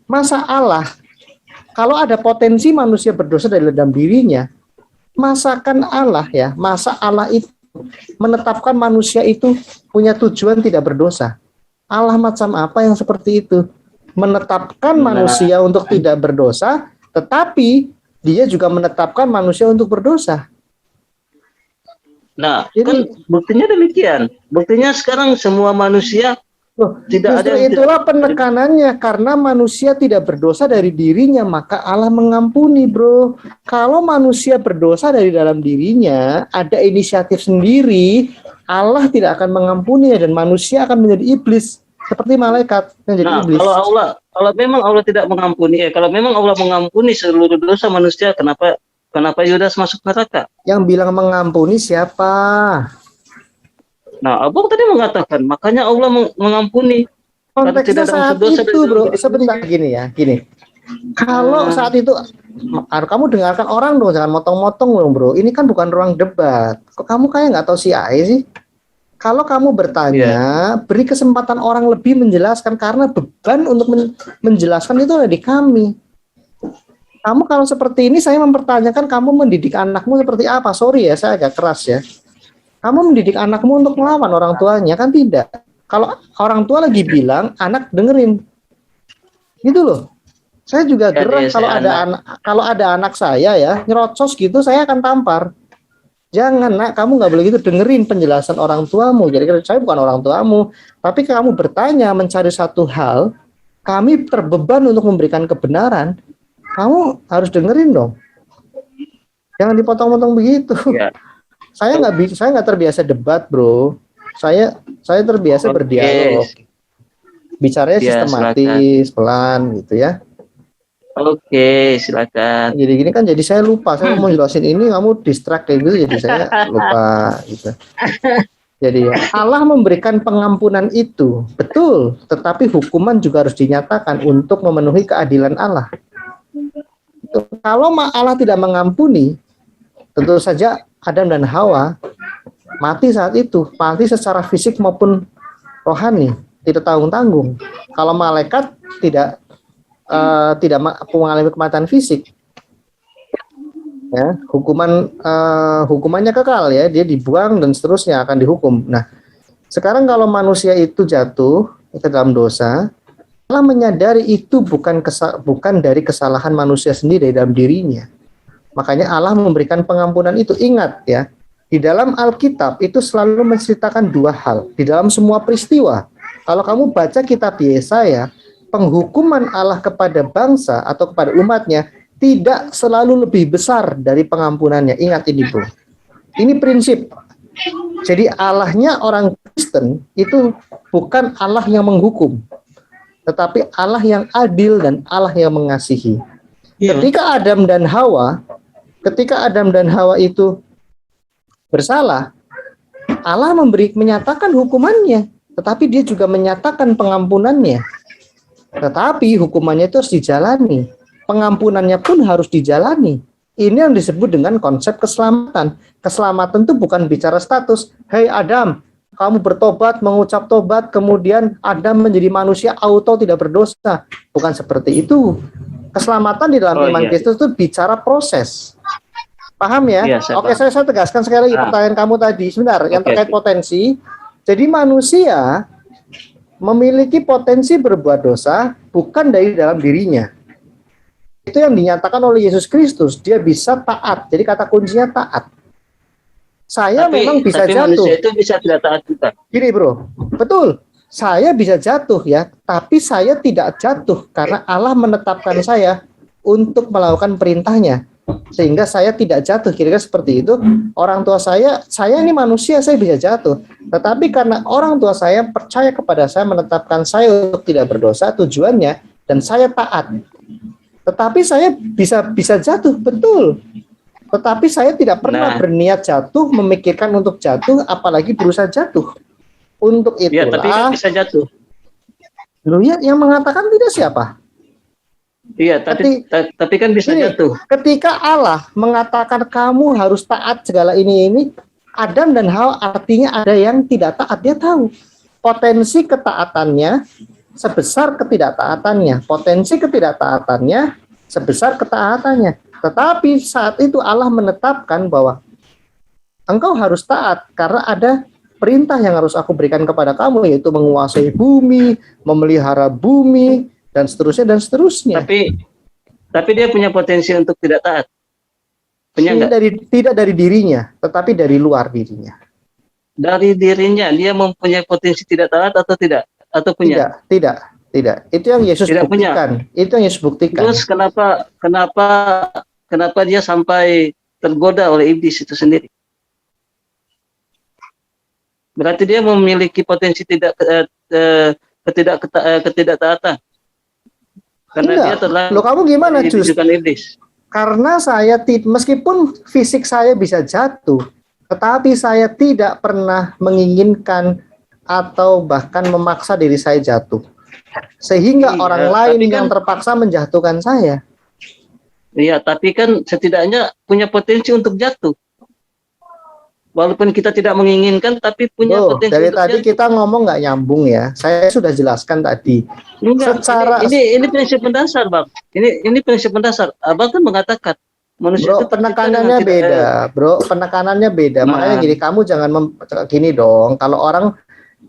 Masa Allah, kalau ada potensi manusia berdosa dari dalam dirinya, masa Allah itu menetapkan manusia itu punya tujuan tidak berdosa. Allah macam apa yang seperti itu? Menetapkan manusia untuk tidak berdosa, tetapi dia juga menetapkan manusia untuk berdosa. Nah, kan buktinya demikian. Buktinya sekarang semua manusia Loh, Tidak ada justru yang itulah penekanannya, karena manusia tidak berdosa dari dirinya, maka Allah mengampuni, bro. Kalau manusia berdosa dari dalam dirinya, ada inisiatif sendiri, Allah tidak akan mengampuni dan manusia akan menjadi iblis, seperti malaikat yang jadi Nah, iblis. kalau memang Allah tidak mengampuni, kalau memang Allah mengampuni seluruh dosa manusia, kenapa Yudas masuk neraka? Yang bilang mengampuni siapa? Nah, Abang tadi mengatakan, makanya Allah mengampuni. Karena Konteksnya tidak ada saat unsur dosa dari itu, dalam bro. diri Sebentar, manusia. gini ya, gini. Kalau saat itu, kamu dengarkan orang dong, jangan motong-motong dong, bro. Ini kan bukan ruang debat. Kok kamu kayak nggak tahu si Ai sih? Kalau kamu bertanya, beri kesempatan orang lebih menjelaskan, karena beban untuk menjelaskan itu ada di kami. Kamu kalau seperti ini, saya mempertanyakan kamu mendidik anakmu seperti apa? Sorry ya, saya agak keras ya. Kamu mendidik anakmu untuk melawan orang tuanya, kan tidak. Kalau orang tua lagi bilang, anak dengerin. Gitu loh. Saya juga Ya, gerak kalau ada anak saya ya, nyerocos gitu, saya akan tampar. Jangan, nak, kamu nggak boleh gitu, dengerin penjelasan orang tuamu. Jadi saya bukan orang tuamu, tapi kamu bertanya mencari satu hal, kami terbeban untuk memberikan kebenaran. Kamu harus dengerin dong. Jangan dipotong-potong begitu. Ya. Saya nggak terbiasa debat, bro. Saya terbiasa berdialog. Bicaranya Ya, sistematis, pelan gitu ya. Oke, silakan. Jadi gini kan, jadi saya lupa. Saya mau jelasin ini, kamu distract kayak gitu, jadi saya lupa gitu. Jadi Allah memberikan pengampunan itu, betul. Tetapi hukuman juga harus dinyatakan untuk memenuhi keadilan Allah. Kalau Allah tidak mengampuni, tentu saja Adam dan Hawa mati saat itu, mati secara fisik maupun rohani, tidak tanggung-tanggung. Kalau malaikat tidak mengalami kematian fisik, ya, hukumannya kekal ya, dia dibuang dan seterusnya akan dihukum. Nah, sekarang kalau manusia itu jatuh ke dalam dosa, Allah menyadari itu bukan dari kesalahan manusia sendiri dalam dirinya. Makanya Allah memberikan pengampunan itu. Ingat ya, di dalam Alkitab itu selalu menceritakan dua hal. Di dalam semua peristiwa, kalau kamu baca kitab Yesaya, penghukuman Allah kepada bangsa atau kepada umatnya tidak selalu lebih besar dari pengampunannya. Ingat ini, bro. Ini prinsip. Jadi Allahnya orang Kristen itu bukan Allah yang menghukum, tetapi Allah yang adil dan Allah yang mengasihi. Ketika Adam dan Hawa itu bersalah, Allah menyatakan hukumannya, tetapi dia juga menyatakan pengampunannya. Tetapi hukumannya itu harus dijalani, pengampunannya pun harus dijalani. Ini yang disebut dengan konsep keselamatan. Keselamatan itu bukan bicara status. Hei Adam, kamu bertobat, mengucap tobat, kemudian Adam menjadi manusia auto tidak berdosa. Bukan seperti itu. Keselamatan di dalam iman Kristus itu bicara proses. Paham ya? Iya, Oke, saya tegaskan sekali lagi pertanyaan kamu tadi. Sebentar, yang terkait potensi. Jadi manusia memiliki potensi berbuat dosa bukan dari dalam dirinya. Itu yang dinyatakan oleh Yesus Kristus. Dia bisa taat. Jadi kata kuncinya taat. Saya memang bisa jatuh. Manusia itu bisa tidak taat juga. Gini, bro. Betul. Saya bisa jatuh ya, tapi saya tidak jatuh karena Allah menetapkan saya untuk melakukan perintahnya. Sehingga saya tidak jatuh, kira-kira seperti itu. Orang tua saya ini manusia, saya bisa jatuh. Tetapi karena orang tua saya percaya kepada saya, menetapkan saya untuk tidak berdosa, tujuannya, dan saya taat. Tetapi saya bisa jatuh, betul. Tetapi saya tidak pernah berniat jatuh, memikirkan untuk jatuh, apalagi berusaha jatuh. Untuk itulah. Ya, tapi kan bisa jatuh. Loh ya, yang mengatakan tidak siapa? Iya, tapi kan bisa jatuh. Ketika Allah mengatakan kamu harus taat segala ini, Adam dan Hawa artinya ada yang tidak taat. Dia tahu potensi ketaatannya sebesar ketidaktaatannya, potensi ketidaktaatannya sebesar ketaatannya. Tetapi saat itu Allah menetapkan bahwa engkau harus taat karena ada perintah yang harus aku berikan kepada kamu, yaitu menguasai bumi, memelihara bumi, dan seterusnya dan seterusnya. Tapi dia punya potensi untuk tidak taat. Tidak dari dirinya, tetapi dari luar dirinya. Dari dirinya dia mempunyai potensi tidak taat atau tidak? atau punya? Tidak. Itu yang Yesus Tidak punya. buktikan. Itu yang Yesus buktikan. Terus kenapa dia sampai tergoda oleh iblis itu sendiri? Berarti dia memiliki potensi ketidaktaatan. Karena Enggak. dia telah Loh, kamu gimana, Jus? dibisikkan iblis. Karena saya meskipun fisik saya bisa jatuh, tetapi saya tidak pernah menginginkan atau bahkan memaksa diri saya jatuh. Sehingga Iya, orang lain tapi kan- yang terpaksa menjatuhkan saya. Iya, tapi kan setidaknya punya potensi untuk jatuh. Walaupun kita tidak menginginkan, tapi punya Loh, potensi dari untuk tadi jatuh. kita ngomong nggak nyambung ya. Saya sudah jelaskan tadi. Enggak, Secara ini prinsip mendasar, Bang. Ini prinsip mendasar. Abang kan mengatakan manusia Bro, itu tercipta penekanannya dengan tidak- beda, bro. Penekanannya beda. Nah. Makanya gini, kamu jangan gini dong. Kalau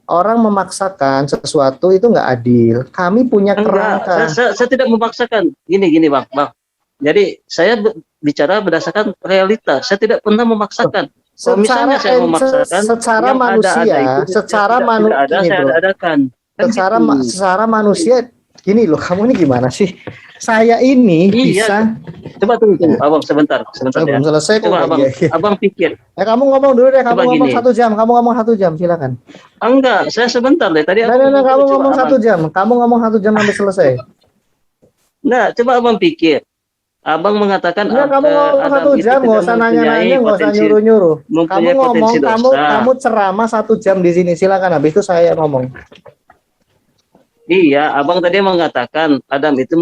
orang memaksakan sesuatu itu nggak adil. Kami punya Enggak, kerangka. saya tidak memaksakan. Gini, Bang. Jadi saya bicara berdasarkan realita. Saya tidak pernah memaksakan. Kalau misalnya saya memaksakan, secara yang manusia, ada itu, secara tidak manusia, ada, saya adakan. Kan secara gitu. secara manusia, gini loh, kamu ini gimana sih? Saya ini Iya. bisa. Coba tunggu, Abang sebentar Saya ya. belum selesai kok. Coba Abang, Iya. Abang pikir. Kamu ngomong dulu deh. Kamu Coba ngomong gini. 1 jam. Kamu ngomong 1 jam. Silakan. Enggak, saya sebentar deh. Tadi Nah, Abang kamu coba, ngomong Abang. 1 jam. Kamu ngomong 1 jam sampai selesai. Nah, coba Abang pikir. Abang mengatakan Enggak, kamu ngomong Adam 1 itu jam, nggak tidak usah mempunyai nanya-nanya, nggak usah potensi- nyuruh-nyuruh. Kamu mempunyai ngomong, potensi dosa. kamu ceramah 1 jam di sini. Silakan. Habis itu saya ngomong. Iya, Abang tadi mengatakan Adam itu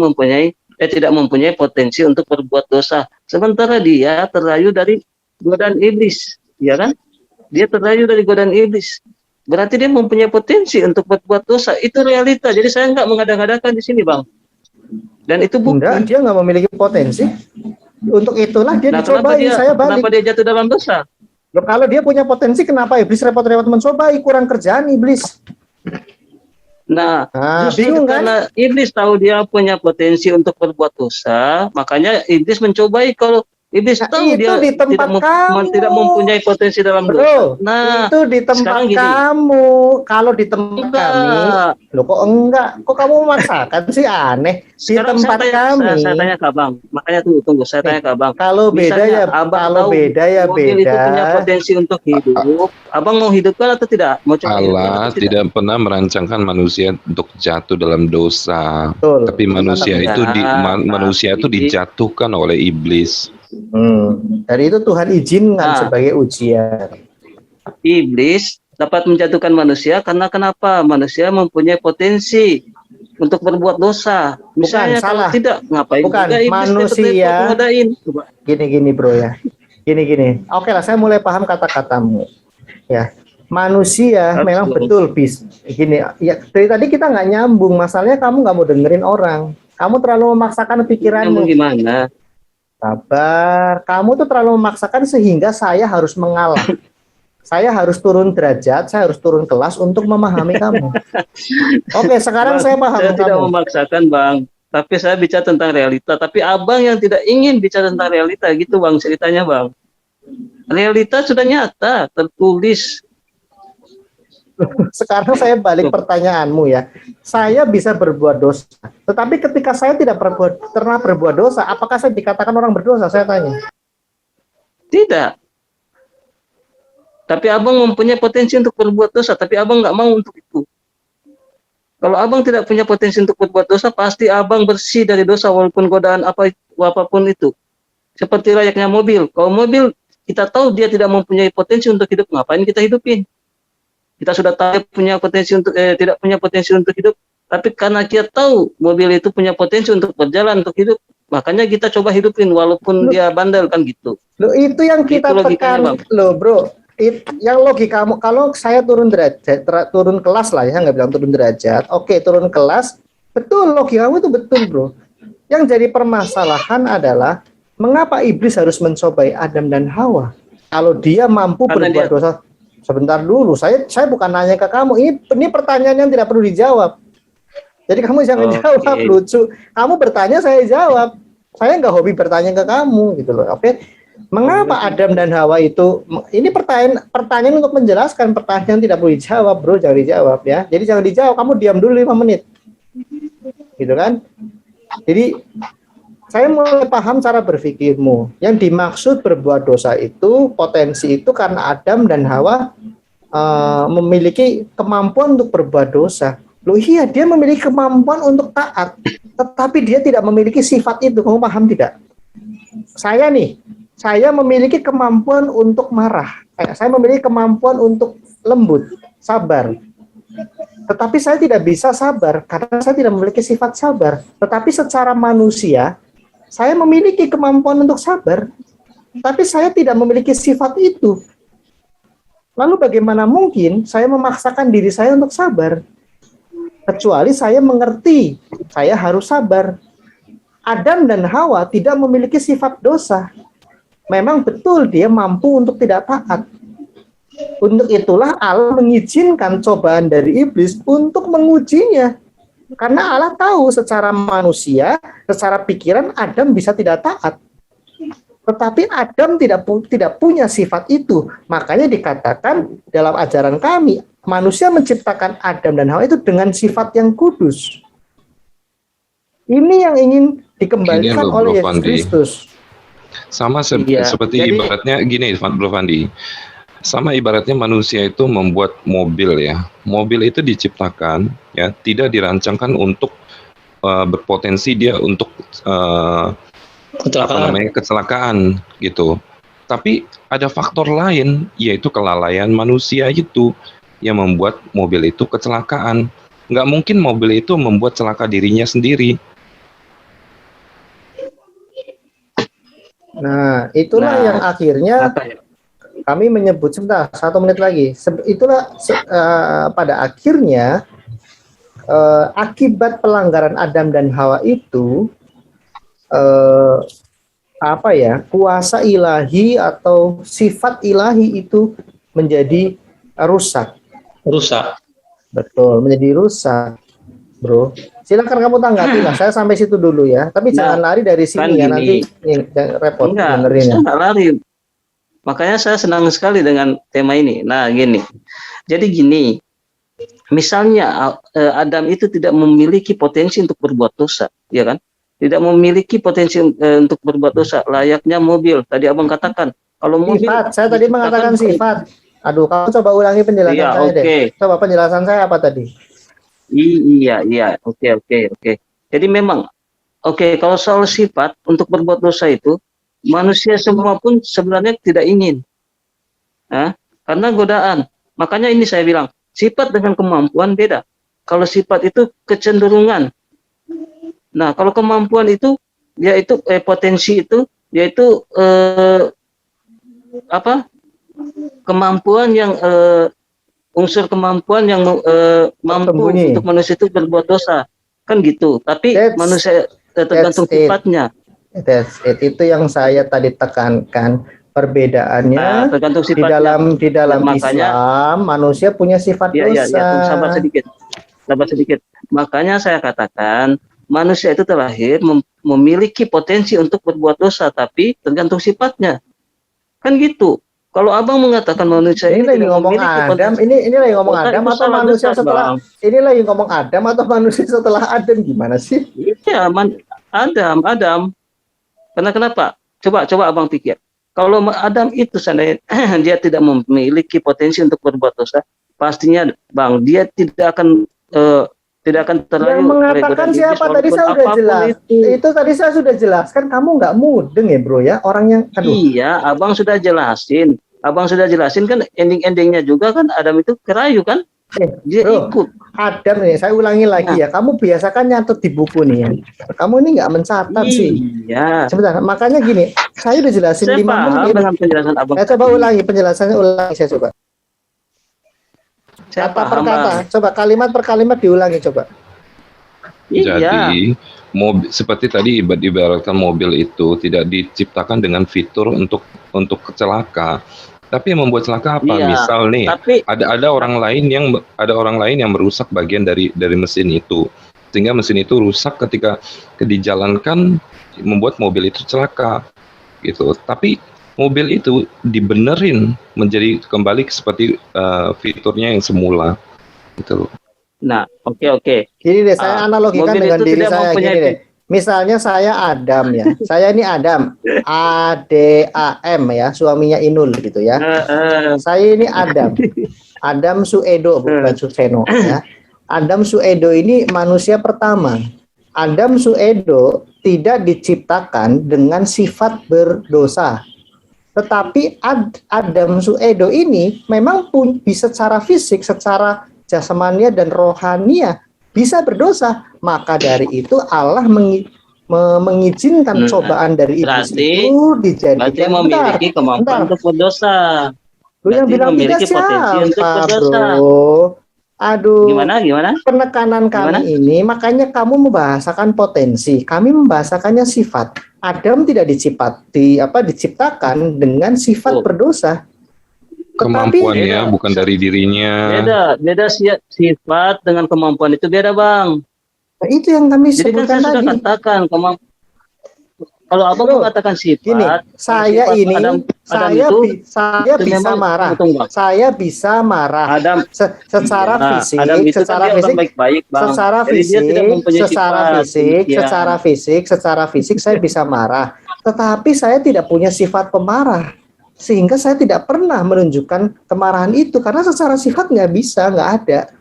tidak mempunyai potensi untuk berbuat dosa. Sementara dia terrayu dari godaan iblis, ya kan? Dia terrayu dari godaan iblis. Berarti dia mempunyai potensi untuk berbuat dosa. Itu realita. Jadi saya nggak mengada-ngadakan di sini, Bang. Dan itu bukti. Enggak, dia nggak memiliki potensi. Untuk itulah dia Nah, kenapa dicobai. Saya balik. dia jatuh dalam dosa? Loh, kalau dia punya potensi, kenapa iblis repot-repot mencobai? Kurang kerjaan iblis. Nah, justru bingung kan? karena iblis tahu dia punya potensi untuk berbuat dosa, makanya iblis mencobai. Kalau iblis Nah, tahu itu dia di tempat kamu. tidak mempunyai potensi dalam Bro, dosa. Nah, itu di tempat sekarang gini. kamu. Kalau di tempat kami, enggak. loh kok enggak? Kok kamu memaksakan sih, aneh. Di Sekarang tempat kami. saya tanya ke Abang. Makanya tunggu, saya tanya ke Abang. Kalau beda Misalnya ya, Abang kalau tahu beda ya mobil itu punya beda. potensi untuk hidup. Abang mau hidupkan atau tidak? Mau coba hidupkan Allah atau tidak pernah merancangkan manusia untuk jatuh dalam dosa. Betul. Tapi manusia itu manusia itu Tapi- dijatuhkan oleh iblis. Dari itu Tuhan izinkan Nah. sebagai ujian. Iblis dapat menjatuhkan manusia karena kenapa? Manusia mempunyai potensi untuk berbuat dosa. Misalnya salah. kalau tidak, ngapain Bukan, juga iblis manusia. ngodain? Coba. Gini bro ya. Gini. Oke lah, saya mulai paham kata-katamu. Ya, manusia Harus memang dong. betul gini. Ya, dari tadi kita nggak nyambung. Masalahnya kamu nggak mau dengerin orang. Kamu terlalu memaksakan pikiranmu. Nyambung gimana? Sabar. Kamu tuh terlalu memaksakan sehingga saya harus mengalah. Saya harus turun derajat, saya harus turun kelas untuk memahami kamu. Oke, sekarang Bang, saya paham saya tidak kamu. memaksakan, Bang. Tapi saya bicara tentang realita. Tapi Abang yang tidak ingin bicara tentang realita, gitu, Bang, ceritanya, Bang. Realita sudah nyata, tertulis. Sekarang saya balik pertanyaanmu ya. Saya bisa berbuat dosa, tetapi ketika saya tidak pernah berbuat dosa, apakah saya dikatakan orang berdosa? Saya tanya. Tidak. Tapi Abang mempunyai potensi untuk berbuat dosa, tapi Abang nggak mau untuk itu. Kalau Abang tidak punya potensi untuk berbuat dosa, pasti Abang bersih dari dosa walaupun godaan apapun itu. Seperti layaknya mobil. Kalau mobil kita tahu dia tidak mempunyai potensi untuk hidup, ngapain kita hidupin? Kita sudah tahu punya potensi untuk tidak punya potensi untuk hidup, tapi karena kita tahu mobil itu punya potensi untuk berjalan untuk hidup, makanya kita coba hidupin walaupun dia bandel kan gitu. Loh, itu yang kita Itu logikanya, tekan. Loh, bro. Yang logikamu, kalau saya turun derajat, turun kelas lah ya, nggak bilang turun derajat. Oke, turun kelas, betul, logikamu itu betul, bro. Yang jadi permasalahan adalah mengapa iblis harus mencobai Adam dan Hawa? Kalau dia mampu Karena berbuat dosa. Sebentar dulu, saya bukan nanya ke kamu. Ini pertanyaan yang tidak perlu dijawab. Jadi kamu jangan jawab, lucu. Kamu bertanya, saya jawab. Saya nggak hobi bertanya ke kamu, gitu loh. Oke. Mengapa Adam dan Hawa itu? Ini pertanyaan untuk menjelaskan, pertanyaan yang tidak perlu dijawab, bro, jangan dijawab ya. Jadi jangan dijawab, kamu diam dulu 5 menit, gitu kan? Jadi saya mulai paham cara berpikirmu. Yang dimaksud berbuat dosa itu, potensi itu karena Adam dan Hawa memiliki kemampuan untuk berbuat dosa. Loh iya, dia memiliki kemampuan untuk taat, tetapi dia tidak memiliki sifat itu. Kamu paham tidak? Saya memiliki kemampuan untuk marah. Saya memiliki kemampuan untuk lembut, sabar. Tetapi saya tidak bisa sabar karena saya tidak memiliki sifat sabar. Tetapi secara manusia, saya memiliki kemampuan untuk sabar, tapi saya tidak memiliki sifat itu. Lalu bagaimana mungkin saya memaksakan diri saya untuk sabar? Kecuali saya mengerti, saya harus sabar. Adam dan Hawa tidak memiliki sifat dosa. Memang betul dia mampu untuk tidak taat. Untuk itulah Allah mengizinkan cobaan dari iblis untuk mengujinya. Karena Allah tahu secara manusia, secara pikiran Adam bisa tidak taat. Tetapi Adam tidak punya sifat itu. Makanya dikatakan dalam ajaran kami, manusia menciptakan Adam dan Hawa itu dengan sifat yang kudus. Ini yang ingin dikembalikan oleh Yesus Kristus. Sama seperti jadi, ibaratnya gini, Bro Fandi. Sama ibaratnya manusia itu membuat mobil ya. Mobil itu diciptakan ya, tidak dirancangkan untuk berpotensi dia untuk kecelakaan gitu. Tapi ada faktor lain, yaitu kelalaian manusia itu yang membuat mobil itu kecelakaan. Nggak mungkin mobil itu membuat celaka dirinya sendiri. Nah, itulah yang akhirnya kami menyebut, sebentar, 1 menit lagi. Itulah pada akhirnya akibat pelanggaran Adam dan Hawa itu kuasa ilahi atau sifat ilahi itu menjadi rusak. Betul, menjadi rusak, bro. Silakan kamu tanggapi lah. Saya sampai situ dulu ya. Tapi jangan lari dari sini ya, nanti repot benerin. Saya nggak lari. Makanya saya senang sekali dengan tema ini. Nah, gini. Jadi gini, misalnya Adam itu tidak memiliki potensi untuk berbuat dosa, ya kan? Tidak memiliki potensi untuk berbuat dosa. Layaknya mobil. Tadi abang katakan, kalau mobil. Sifat. Saya tadi mengatakan sifat. Aduh, kamu coba ulangi penjelasan saya deh. Coba penjelasan saya apa tadi? Iya. Oke. Jadi memang, kalau soal sifat untuk berbuat dosa itu, manusia semua pun sebenarnya tidak ingin. Karena godaan. Makanya ini saya bilang, sifat dengan kemampuan beda. Kalau sifat itu kecenderungan. Nah, kalau kemampuan itu, yaitu potensi itu, yaitu kemampuan yang unsur kemampuan yang mampu untuk manusia itu berbuat dosa, kan gitu. Tapi manusia tergantung sifatnya. Itu yang saya tadi tekankan, perbedaannya di dalam Islam manusia punya sifat dosa. Sabar sedikit. Makanya saya katakan manusia itu terlahir memiliki potensi untuk berbuat dosa, tapi tergantung sifatnya. Kan gitu. Kalau abang mengatakan manusia ini lagi ngomong Adam, ini lagi ngomong Adam atau manusia setelah ini lagi ngomong Adam atau manusia setelah Adam, gimana sih? Iya, Adam. Karena kenapa? Coba abang pikir. Kalau Adam itu seandainya dia tidak memiliki potensi untuk berbuat dosa, pastinya bang dia tidak akan terlalu. Yang mengatakan siapa tadi saya sudah jelas. Itu tadi saya sudah jelaskan. Kamu nggak mudeng ya bro ya, orang yang. Iya, abang sudah jelasin. Kan ending-endingnya juga kan Adam itu kerayu kan? Dia bro, ikut. Adam nih, saya ulangi lagi ya. Kamu biasakan nyatet di buku nih ya. Kamu ini nggak mencatat sih. Iya. Sebentar, makanya gini. Saya udah jelasin 5 menit. Dengan penjelasan abang. Saya coba ulangi penjelasannya, saya coba. Kata per kata, coba kalimat per kalimat diulangi coba. Jadi seperti tadi ibaratkan mobil itu tidak diciptakan dengan fitur untuk celaka, tapi yang membuat celaka apa? Misal nih, ada orang lain yang merusak bagian dari mesin itu, sehingga mesin itu rusak ketika dijalankan, membuat mobil itu celaka, gitu. Tapi mobil itu dibenerin menjadi kembali seperti fiturnya yang semula gitu loh. Nah, oke. Gini deh, saya analogikan mobil dengan itu diri tidak saya mempunyai gini deh. Misalnya saya Adam ya. Saya ini Adam. ADAM ya, suaminya Inul gitu ya. Saya ini Adam. Adam Suedo bukan Suseno ya. Adam Suedo ini manusia pertama. Adam Suedo tidak diciptakan dengan sifat berdosa. Tetapi Adam Suedo ini memang bisa secara fisik, secara jasmania dan rohania bisa berdosa. Maka dari itu Allah mengizinkan cobaan dari iblis itu dijadikan memiliki kemampuan untuk berdosa. Lu yang bilang tidak siapa, bro? Aduh, Gimana? penekanan kami ini, makanya kamu membahasakan potensi, kami membahasakannya sifat. Adam tidak diciptakan dengan sifat berdosa. Kemampuannya bukan dari dirinya. Beda sifat dengan kemampuan itu beda, Bang. Nah, itu yang kami Jadi kan sebutkan saya sudah tadi. katakan kalau abang mengatakan sifat, Gini, saya sifat ini saya bisa marah. Saya bisa marah. Adam, secara fisik, Adam itu secara kan dia fisik, orang baik-baik, Bang. secara Jadi dia fisik, tidak mempunyai sifat. secara fisik saya bisa marah. Tetapi saya tidak punya sifat pemarah. Sehingga saya tidak pernah menunjukkan kemarahan itu karena secara sifat nggak ada.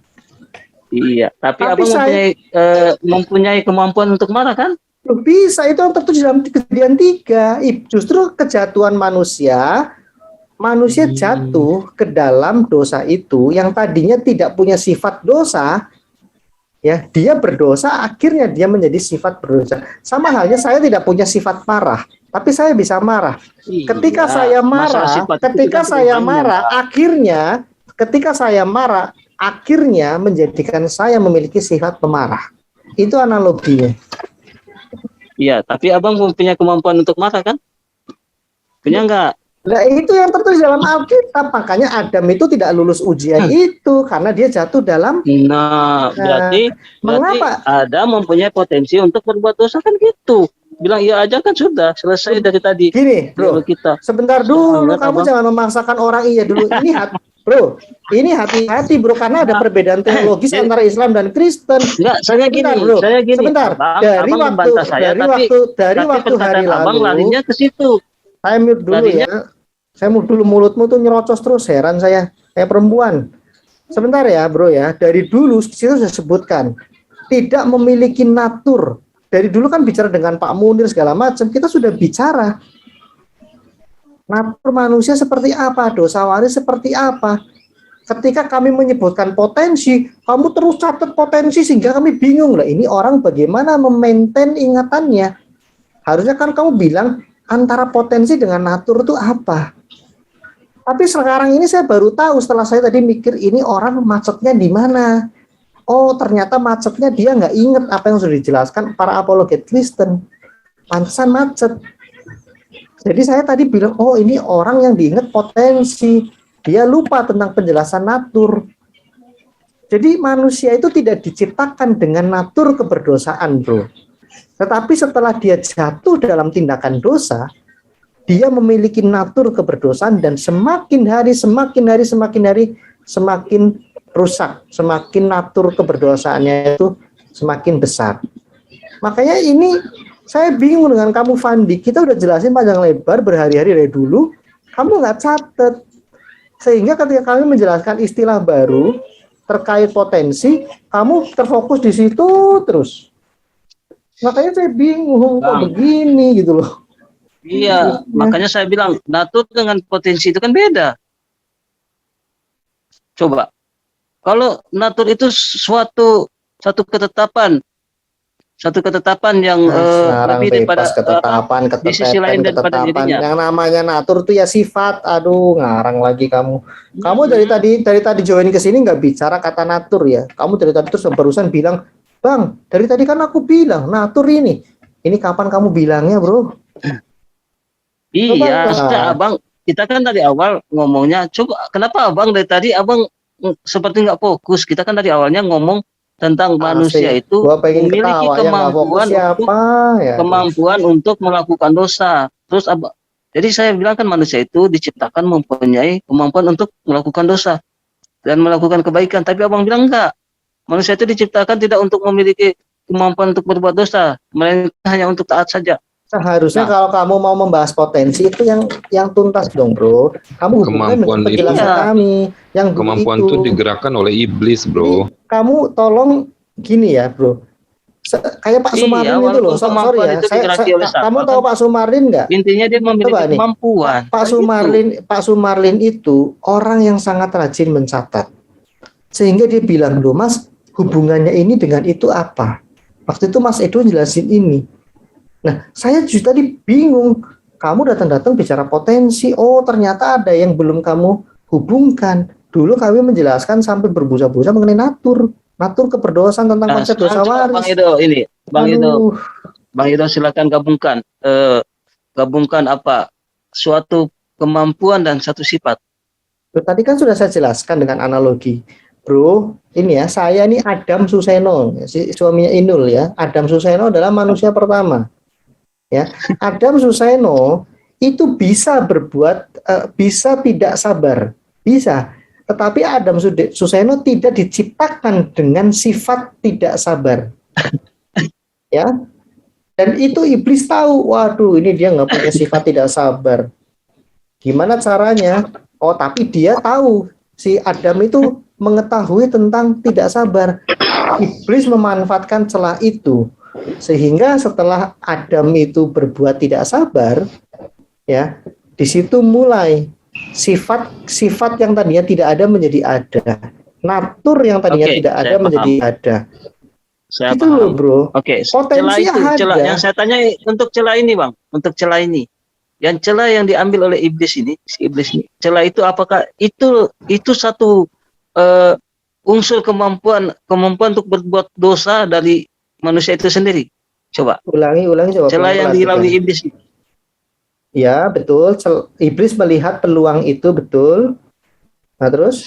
Iya, tapi Tapi abang mempunyai kemampuan untuk marah kan? Bisa, itu yang tertulis dalam Kejadian 3. Justru kejatuhan manusia jatuh ke dalam dosa itu yang tadinya tidak punya sifat dosa, ya dia berdosa, akhirnya dia menjadi sifat berdosa. Sama halnya saya tidak punya sifat marah, tapi saya bisa marah. Ketika saya marah, akhirnya menjadikan saya memiliki sifat pemarah. Itu analoginya. Iya, tapi abang punya kemampuan untuk marah kan? Punya enggak? Nah, itu yang tertulis dalam Alkitab. Makanya Adam itu tidak lulus ujian itu karena dia jatuh dalam. Berarti mengapa Adam mempunyai potensi untuk berbuat dosa kan gitu? Bilang iya aja kan sudah selesai dari tadi. Gini, bro. Sebentar dulu, kamu jangan memaksakan orang iya dulu. Ini hati-hati, bro, karena ada perbedaan teologis antara Islam dan Kristen. Enggak, saya gini. Sebentar. Dari waktu hari lalu. Abang larinya ke situ. Saya mute dulu ya. Saya mute dulu, mulutmu tuh nyerocos terus, heran saya. Kayak perempuan. Sebentar ya, bro ya. Dari dulu kita sudah sebutkan tidak memiliki natur. Dari dulu kan bicara dengan Pak Munir segala macam, kita sudah bicara natur manusia seperti apa, dosa waris seperti apa. Ketika kami menyebutkan potensi, kamu terus catat potensi sehingga kami bingung lah. Ini orang bagaimana memaintain ingatannya? Harusnya kan kamu bilang antara potensi dengan natur itu apa? Tapi sekarang ini saya baru tahu setelah saya tadi mikir ini orang macetnya di mana. Oh, ternyata macetnya dia nggak inget apa yang sudah dijelaskan para apologet Kristen. Pantesan macet. Jadi saya tadi bilang, oh ini orang yang diingat potensi. Dia lupa tentang penjelasan natur. Jadi manusia itu tidak diciptakan dengan natur keberdosaan, bro. Tetapi setelah dia jatuh dalam tindakan dosa, dia memiliki natur keberdosaan dan semakin hari semakin rusak, semakin natur keberdosaannya itu semakin besar. Makanya ini saya bingung dengan kamu, Fandi. Kita udah jelasin panjang lebar berhari-hari dari dulu, kamu nggak catat. Sehingga ketika kami menjelaskan istilah baru terkait potensi, kamu terfokus di situ terus. Makanya saya bingung kok begini gitu loh. Iya, makanya saya bilang natur dengan potensi itu kan beda. Coba, kalau natur itu satu ketetapan yang lebih daripada ketetapan, di sisi lain daripada dirinya. Yang namanya natur itu ya sifat. Aduh, ngarang lagi kamu. Kamu dari tadi join ke sini nggak bicara kata natur ya. Kamu dari tadi terus barusan bilang, Bang, dari tadi kan aku bilang natur ini. Ini kapan kamu bilangnya, bro? Iya, abang. Kita kan dari awal ngomongnya. Coba, kenapa abang dari tadi abang seperti nggak fokus? Kita kan dari awalnya ngomong tentang manusia itu memiliki kemampuan untuk melakukan dosa. Terus Jadi saya bilang kan manusia itu diciptakan mempunyai kemampuan untuk melakukan dosa dan melakukan kebaikan. Tapi abang bilang enggak. Manusia itu diciptakan tidak untuk memiliki kemampuan untuk berbuat dosa, melainkan hanya untuk taat saja. Seharusnya kalau kamu mau membahas potensi itu yang tuntas dong, bro. Kamu hubungkan dengan penjelasan kami. Yang kemampuan itu digerakkan oleh iblis, bro. Kamu tolong gini ya, bro. Kayak Pak Sumarin itu loh. Sorry ya. Kamu tahu Pak Sumarin nggak? Intinya dia memiliki kemampuan. Pak Sumarlin itu orang yang sangat rajin mencatat. Sehingga dia bilang, loh Mas, hubungannya ini dengan itu apa? Waktu itu Mas Edo jelasin ini. Nah, saya juga tadi bingung. Kamu datang-datang bicara potensi. Oh, ternyata ada yang belum kamu hubungkan. Dulu kami menjelaskan sampai berbusa-busa mengenai natur keberdosaan tentang konsep dosa waris. Bang Edo silakan gabungkan. Gabungkan apa? Suatu kemampuan dan satu sifat. Tadi kan sudah saya jelaskan dengan analogi. Bro, ini ya, saya ini Adam Suseno, suaminya Inul ya. Adam Suseno adalah manusia pertama. Ya, Adam Suseno itu bisa berbuat, bisa tidak sabar, bisa. Tetapi Adam Suseno tidak diciptakan dengan sifat tidak sabar. Ya, dan itu iblis tahu, waduh, ini dia nggak punya sifat tidak sabar. Gimana caranya? Oh, tapi dia tahu si Adam itu mengetahui tentang tidak sabar. Iblis memanfaatkan celah itu sehingga setelah Adam itu berbuat tidak sabar, ya, di situ mulai sifat yang tadinya tidak ada menjadi ada, natur yang tadinya tidak ada menjadi ada. Saya itu paham. Loh, bro. Potensi celah yang saya tanya untuk celah ini, Bang, untuk celah ini. Yang celah yang diambil oleh iblis ini, celah itu apakah itu satu unsur kemampuan untuk berbuat dosa dari manusia itu sendiri? Coba. Ulangi coba. Celah yang dilalui iblis. Ya, betul. Iblis melihat peluang itu, betul. Nah, terus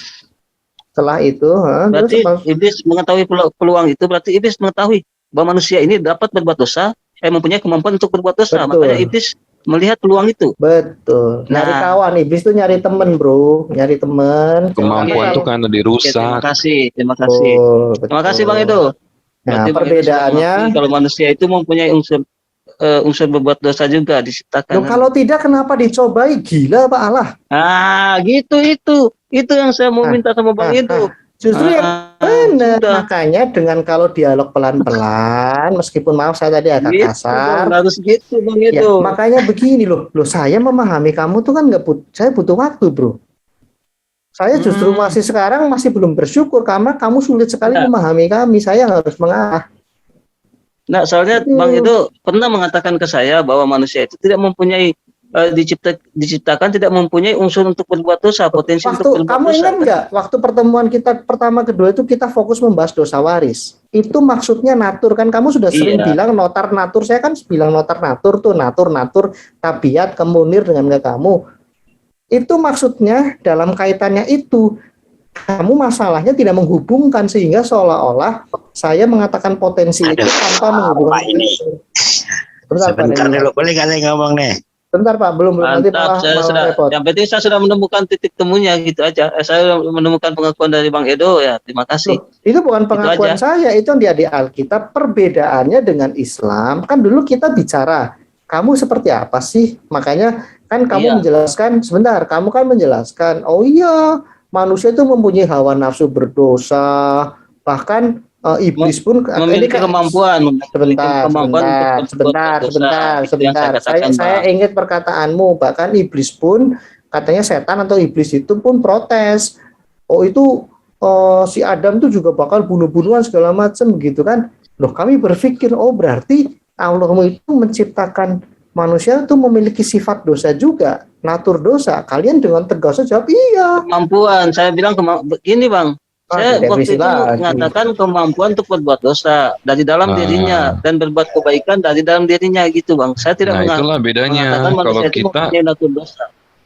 setelah itu, berarti iblis mengetahui peluang itu, berarti iblis mengetahui bahwa manusia ini dapat berbuat dosa, mempunyai kemampuan untuk berbuat dosa. Betul. Makanya iblis melihat peluang itu. Betul. Nyari kawan, iblis tuh nyari temen, bro, nyari temen. Kemampuan itu kan dirusak. Terima kasih. Terima kasih Bang Edo. Nah, perbedaannya kalau manusia itu mempunyai unsur berbuat dosa juga diciptakan. Kalau tidak, kenapa dicobai? Gila Pak Allah. Itu yang saya mau minta sama Bang Edo. Justru yang benar. Makanya dengan kalau dialog pelan-pelan, meskipun maaf saya tadi agak kasar. Harus gitu Bang Edo. Ya, makanya begini loh, saya memahami kamu tuh kan saya butuh waktu, bro. Saya justru sekarang masih belum bersyukur karena kamu sulit sekali memahami kami. Saya harus mengalah. Nah, soalnya Bang Edo pernah mengatakan ke saya bahwa manusia itu tidak mempunyai diciptakan tidak mempunyai unsur untuk berbuat dosa, potensi untuk berbuat dosa. Kamu ingat nggak waktu pertemuan kita pertama kedua itu kita fokus membahas dosa waris. Itu maksudnya natur kan, kamu sudah sering bilang notar natur. Saya kan bilang notar natur tuh natur tabiat kemunir dengan kamu. Itu maksudnya dalam kaitannya itu. Kamu masalahnya tidak menghubungkan sehingga seolah-olah saya mengatakan potensi itu tanpa menghubungkan ini. Sebentar dulu, boleh nggak saya ngomong nih? Bentar Pak, belum nanti malah repot. Yang penting saya sudah menemukan titik temunya gitu aja. Saya menemukan pengakuan dari Bang Edo ya. Terima kasih. Itu bukan pengakuan saya, itu yang di Alkitab. Perbedaannya dengan Islam kan dulu kita bicara kamu seperti apa sih? Makanya kan kamu menjelaskan sebentar. Kamu kan menjelaskan, oh iya manusia itu mempunyai hawa nafsu berdosa, bahkan iblis pun memiliki kemampuan. Sebentar. Saya ingat perkataanmu, bahkan iblis pun katanya setan atau iblis itu pun protes. Oh itu si Adam itu juga bakal bunuh-bunuhan segala macam gitu kan. Loh kami berpikir oh berarti Allah itu menciptakan manusia itu memiliki sifat dosa juga, natur dosa. Kalian dengan tegas jawab iya. Kemampuan. Saya bilang begini Bang. Saya waktu itu mengatakan kemampuan untuk berbuat dosa dari dalam dirinya dan berbuat kebaikan dari dalam dirinya gitu Bang. Saya tidak itulah bedanya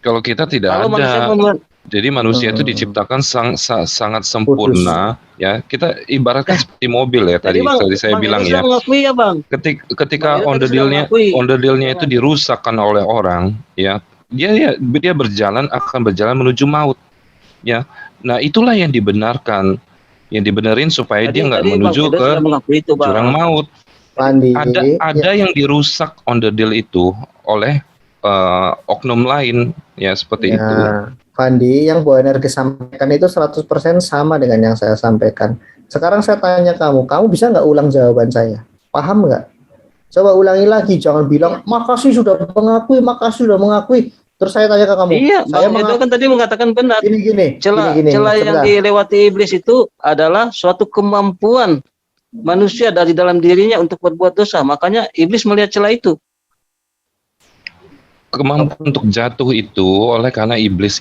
kalau kita tidak ada. Jadi manusia itu diciptakan sangat sempurna ya. Kita ibaratkan seperti mobil ya tadi saya bilang ya. Mengakui ya Bang. Ketika onderdilnya itu dirusakkan oleh orang ya, dia akan berjalan menuju maut. Ya, nah itulah yang dibenarkan, yang dibenerin supaya dia nggak menuju ke jurang maut. Pandi, Ada yang dirusak onderdil itu oleh oknum lain, ya seperti itu. Pandi, yang Bu Energi sampaikan itu 100% sama dengan yang saya sampaikan. Sekarang saya tanya kamu bisa nggak ulang jawaban saya? Paham nggak? Coba ulangi lagi, jangan bilang makasih sudah mengakui. Terus saya tanya ke kamu. Iya, Bang Edo kan tadi mengatakan benar. Gini. Celah yang dilewati iblis itu adalah suatu kemampuan manusia dari dalam dirinya untuk berbuat dosa. Makanya iblis melihat celah itu. Kemampuan untuk jatuh itu oleh karena iblis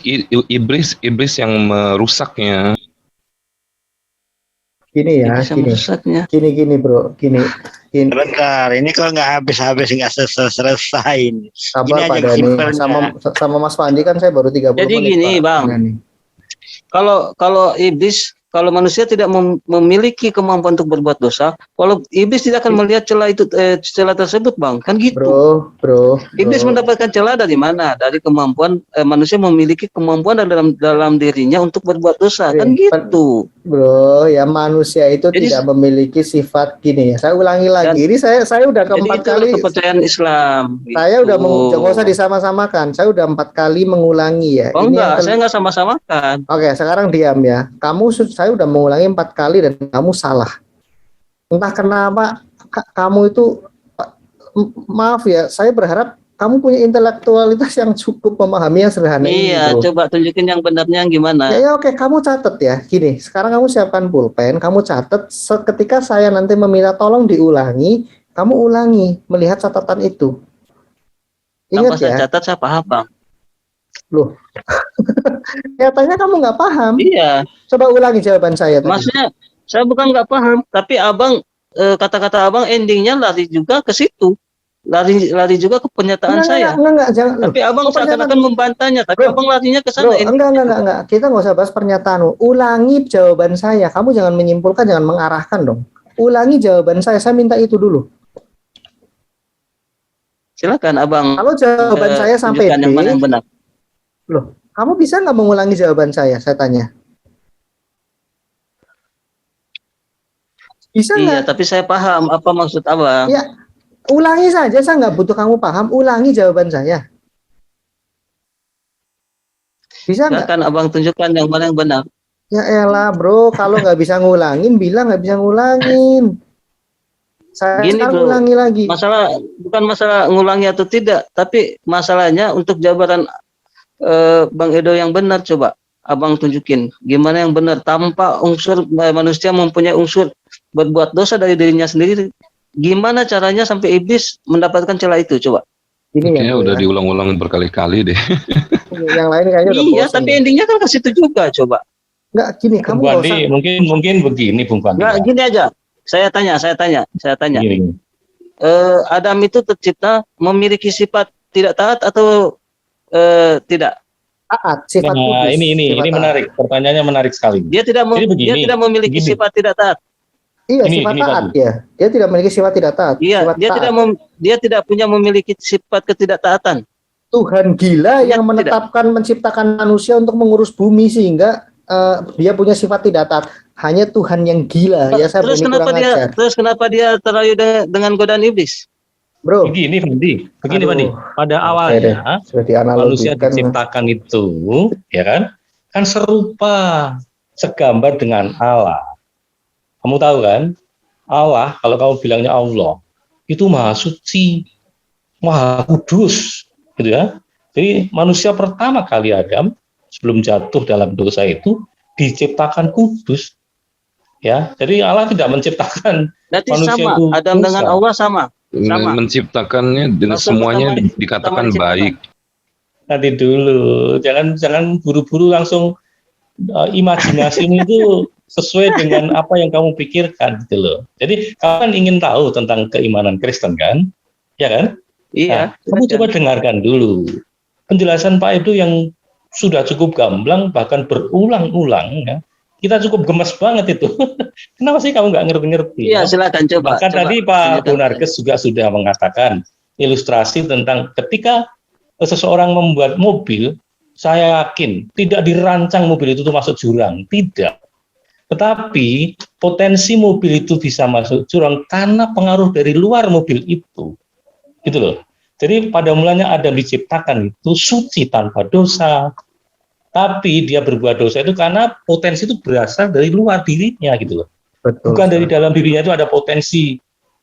yang merusaknya. Gini bro. Bentar, ini kok nggak habis-habis, nggak selesai. Sabar Pak Dani, sama Mas Pandi kan saya baru 30 menit. Jadi gini Bang, kalau iblis, kalau manusia tidak memiliki kemampuan untuk berbuat dosa, kalau iblis tidak akan melihat celah itu, celah tersebut, Bang, kan gitu. Bro. Iblis mendapatkan celah dari mana? Dari kemampuan manusia memiliki kemampuan dalam dirinya untuk berbuat dosa, kan gitu. Bro, ya manusia itu tidak memiliki sifat gini ya. Saya ulangi lagi. Ini saya udah keempat kali. Kepercayaan Islam. Gitu. Saya udah jangan usah disama-samakan. Saya udah 4 kali mengulangi ya. Oh enggak, saya nggak sama-samakan. Oke, sekarang diam ya. Saya udah mengulangi 4 kali dan kamu salah. Entah kenapa kamu itu, maaf ya, saya berharap kamu punya intelektualitas yang cukup memahami yang sederhana ini. Iya, coba tunjukin yang benarnya yang gimana. Ya oke, kamu catat ya. Gini, sekarang kamu siapkan pulpen, kamu catat. Ketika saya nanti meminta tolong diulangi, kamu ulangi melihat catatan itu. Ingat ya. Saya catat saya paham, Bang. Loh, katanya kamu nggak paham. Iya. Coba ulangi jawaban saya tadi. Maksudnya, saya bukan nggak paham, tapi abang kata-kata abang endingnya lari juga ke situ, lari juga ke pernyataan saya. Jangan. Tapi abang seakan-akan membantahnya, tapi abang larinya ke sana. Enggak. Kita nggak usah bahas pernyataan. Ulangi jawaban saya. Kamu jangan menyimpulkan, jangan mengarahkan dong. Ulangi jawaban saya. Saya minta itu dulu. Silakan abang. Kalau jawaban saya sampai D, yang mana yang benar. Loh, kamu bisa nggak mengulangi jawaban saya? Saya tanya. Bisa nggak? Iya, tapi saya paham apa maksud abang. Ya, ulangi saja. Saya nggak butuh kamu paham. Ulangi jawaban saya. Bisa nggak? Silakan abang tunjukkan yang mana yang benar. Ya elah bro, kalau nggak bisa ngulangin, bilang nggak bisa ngulangin. Saya Bro, ulangi lagi. Bukan masalah ngulangi atau tidak, tapi masalahnya untuk jabaran Bang Edo yang benar, coba abang tunjukin gimana yang benar tanpa unsur manusia mempunyai unsur berbuat dosa dari dirinya sendiri. Gimana caranya sampai iblis mendapatkan celah itu, coba. Ini kayaknya udah diulang-ulang berkali-kali deh. Yang lain kayaknya udah iya, tapi endingnya kan ke situ juga, coba. Enggak, gini, kamu Bung Pandi, mungkin begini, Bung Pandi. Enggak, gini aja. Saya tanya. Gini. Adam itu tercipta memiliki sifat tidak taat atau tidak? Taat, sifat nah, kudus. Ini menarik. Pertanyaannya menarik sekali. Dia tidak memiliki sifat tidak taat. Iya, sifat taat ya. Dia tidak memiliki sifat tidak taat. Iya, dia tidak punya memiliki sifat ketidaktaatan. Tuhan gila yang menciptakan manusia untuk mengurus bumi sehingga dia punya sifat tidak taat. Hanya Tuhan yang gila. Ya, saya terus kenapa dia terayu dengan godaan iblis? Bro, begini Pandi. Pada awalnya manusia diciptakan itu, ya kan serupa, segambar dengan Allah. Kamu tahu kan, Allah, kalau kamu bilangnya Allah, itu maha suci, maha kudus, gitu ya. Jadi manusia pertama kali Adam sebelum jatuh dalam dosa itu diciptakan kudus, ya. Jadi Allah tidak menciptakan manusia sama. Itu Adam dosa. Dengan Allah sama. Menciptakannya dan semuanya dikatakan baik. Nanti dulu, jangan buru-buru langsung imajinasimu itu sesuai dengan apa yang kamu pikirkan, gitu loh. Jadi kamu kan ingin tahu tentang keimanan Kristen kan, ya kan? Iya. Nah, kamu coba dengarkan dulu penjelasan Pak Edo yang sudah cukup gamblang, bahkan berulang-ulang, ya. Kita cukup gemes banget itu. Kenapa sih kamu nggak ngerti-ngerti? Iya, silakan coba. Bahkan tadi Pak Bonarkes juga sudah mengatakan ilustrasi tentang ketika seseorang membuat mobil, saya yakin tidak dirancang mobil itu tuh masuk jurang, tidak. Tetapi potensi mobil itu bisa masuk jurang karena pengaruh dari luar mobil itu, gitu loh. Jadi pada mulanya Adam diciptakan itu suci tanpa dosa, tapi dia berbuat dosa itu karena potensi itu berasal dari luar dirinya, gitu loh. Betul. Bukan dari dalam dirinya itu ada potensi.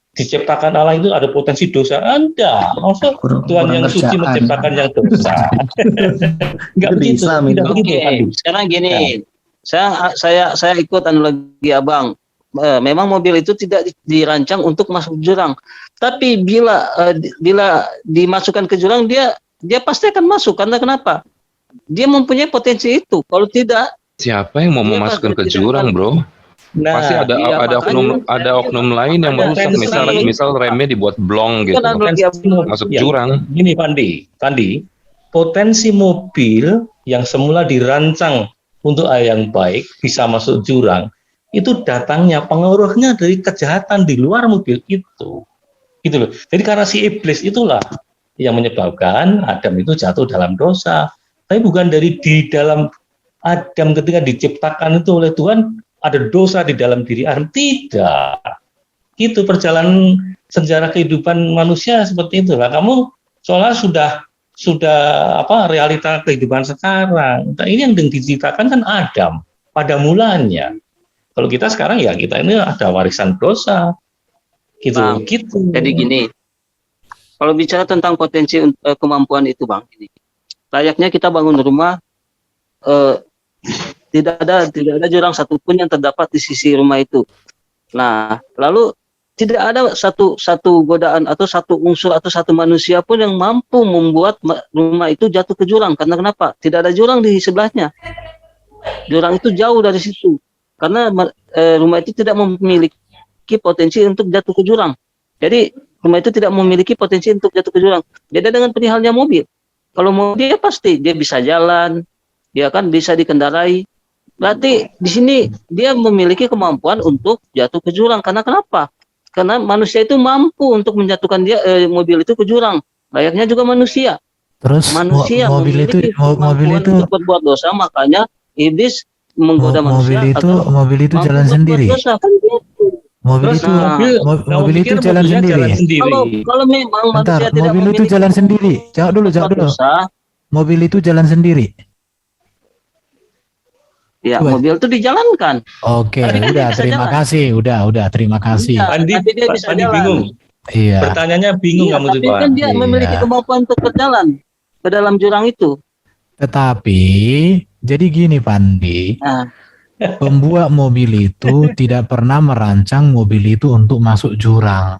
Diciptakan Allah itu ada potensi dosa. Anda, maksud Tuhan yang suci menciptakan yang dosa. Enggak begitu. Tidak begitu. Sekarang gini, saya ikut analogi Abang. Memang mobil itu tidak dirancang untuk masuk jurang. Tapi bila dimasukkan ke jurang, dia pasti akan masuk. Karena kenapa? Dia mempunyai potensi itu. Kalau tidak, Siapa yang mau memasukkan ke jurang, bro? Nah, Pasti ada oknum lain yang merusak. Misal remnya dibuat blong gitu, masuk jurang. Gini, Pandi, potensi mobil yang semula dirancang untuk hal yang baik bisa masuk jurang, itu datangnya pengaruhnya dari kejahatan di luar mobil itu, gitu loh. Jadi karena si iblis itulah yang menyebabkan Adam itu jatuh dalam dosa, tapi bukan dari di dalam Adam ketika diciptakan itu oleh Tuhan ada dosa di dalam diri Adam, tidak. Itu perjalanan sejarah kehidupan manusia seperti itu. Nah, kamu soalnya sudah realita kehidupan sekarang. Nah, ini yang diceritakan kan Adam pada mulanya. Kalau kita sekarang ya kita ini ada warisan dosa, gitu. Bang, gitu. Jadi gini, kalau bicara tentang potensi kemampuan itu, Bang, ini layaknya kita bangun rumah, tidak ada jurang satupun yang terdapat di sisi rumah itu. Nah, lalu tidak ada satu godaan atau satu unsur atau satu manusia pun yang mampu membuat rumah itu jatuh ke jurang. Karena kenapa? Tidak ada jurang di sebelahnya. Jurang itu jauh dari situ. Karena rumah itu tidak memiliki potensi untuk jatuh ke jurang. Jadi rumah itu tidak memiliki potensi untuk jatuh ke jurang. Beda dengan perihalnya mobil. Kalau mobil pasti dia bisa jalan, dia kan bisa dikendarai. Berarti di sini dia memiliki kemampuan untuk jatuh ke jurang. Karena kenapa? Karena manusia itu mampu untuk menjatuhkan mobil itu ke jurang. Layaknya juga manusia. Terus Manusia mobil itu untuk berbuat dosa, makanya iblis menggoda manusia. Mobil itu jalan sendiri. Dosa, kan gitu. Mobil itu jalan sendiri. Kalau memang manusia tidak mobil itu jalan sendiri. Jawab dulu. dosa, Mobil itu jalan sendiri. ya mobil itu dijalankan. Oke, Tapi kan dia udah bisa terima jalan. kasih. Udah terima kasih. Iya. Pandi jalan. bingung. Iya. Pertanyaannya bingung Iya, kamu tuh, tapi Pak. kan dia memiliki Iya. kemampuan untuk berjalan ke dalam jurang itu. Tetapi jadi gini Pandi, Nah, pembuat mobil itu tidak pernah merancang mobil itu untuk masuk jurang.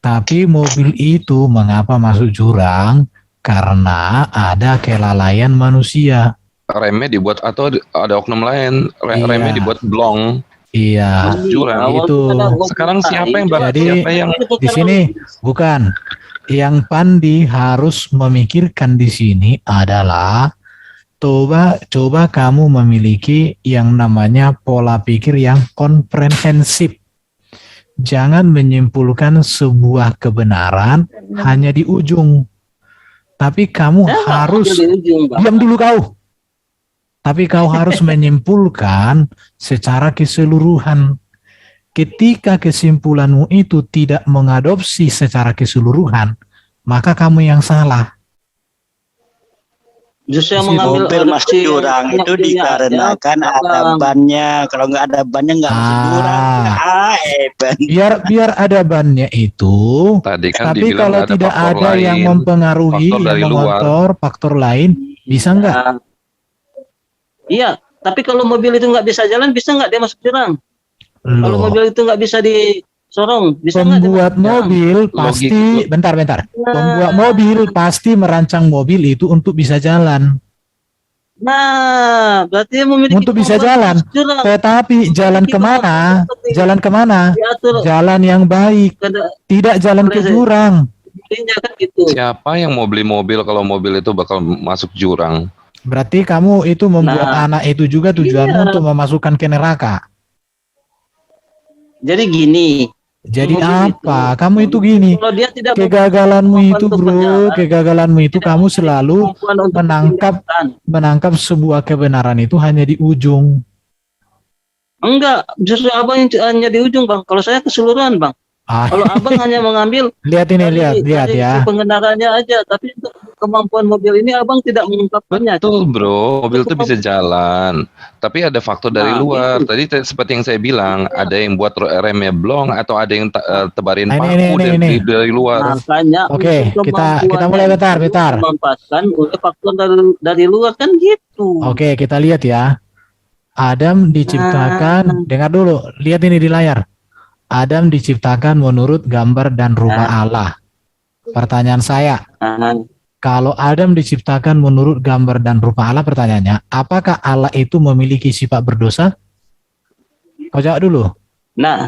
Tapi mobil itu mengapa masuk jurang? Karena ada kelalaian manusia. Remnya dibuat atau ada oknum lain, remnya Iya. dibuat blong, Iya. masuk jurang. awal itu. ada Sekarang siapa yang Jadi, siapa yang Di sini bukan. Yang Pandi harus memikirkan di sini adalah coba kamu memiliki yang namanya pola pikir yang komprehensif. Jangan menyimpulkan sebuah kebenaran hanya di ujung. Tapi kamu harus diam dulu kau. Tapi kau harus menyimpulkan secara keseluruhan. Ketika kesimpulanmu itu tidak mengadopsi secara keseluruhan, maka kamu yang salah. Justru yang Mobil mengambil masuk jurang itu dikarenakan ada bannya. Kalau nggak ada bannya nggak masuk jurang. Ban. Biar ada bannya itu, tadi kan tapi dibilang kalau tidak ada faktor yang lain, mempengaruhi, faktor dari yang luar. mengontor faktor lain, bisa nggak? Iya, tapi kalau mobil itu nggak bisa jalan, bisa nggak dia masuk jurang? Kalau Loh, mobil itu nggak bisa disorong, bisa nggak dia pembuat masuk jurang? mobil pasti, bentar. Pembuat mobil pasti merancang mobil itu untuk bisa jalan. Nah, berarti dia memiliki Untuk bisa kemampuan jalan. masuk jurang. Tetapi jalan kemana? Jalan kemana? Diatur Jalan yang baik, tidak jalan ke jurang. dirinya kan gitu. Siapa yang mau beli mobil kalau mobil itu bakal masuk jurang? Berarti kamu itu membuat Nah, anak itu juga tujuanmu iya. untuk memasukkan ke neraka. Jadi gini, Jadi Mobil apa? Kamu itu gini, Kalau dia tidak kegagalanmu itu untuk bro, berjalan, kegagalanmu itu tidak kamu memiliki selalu kemampuan untuk menangkap bertindakan. menangkap sebuah kebenaran itu hanya di ujung. Enggak, justru abang yang hanya di ujung bang. Kalau saya keseluruhan bang. Ah, Kalau abang hanya mengambil lihat ini, lihat dari ya. pengendaranya aja, tapi untuk kemampuan mobil ini abang tidak mengungkapkannya. Betul bro, mobil itu bisa jalan. Tapi ada faktor dari Nah, luar. gitu. Tadi seperti yang saya bilang, ada yang buat remnya blong atau ada yang tebarin Ini, paku dari luar. Makanya Oke, untuk kita kemampuannya mulai bentar. itu dimanfaatkan oleh faktor dari luar kan gitu. Oke, kita lihat ya. Adam diciptakan, dengar dulu, lihat ini di layar. Adam diciptakan menurut gambar dan rupa Allah. Pertanyaan saya, kalau Adam diciptakan menurut gambar dan rupa Allah, pertanyaannya, apakah Allah itu memiliki sifat berdosa? Kau jawab dulu. Nah,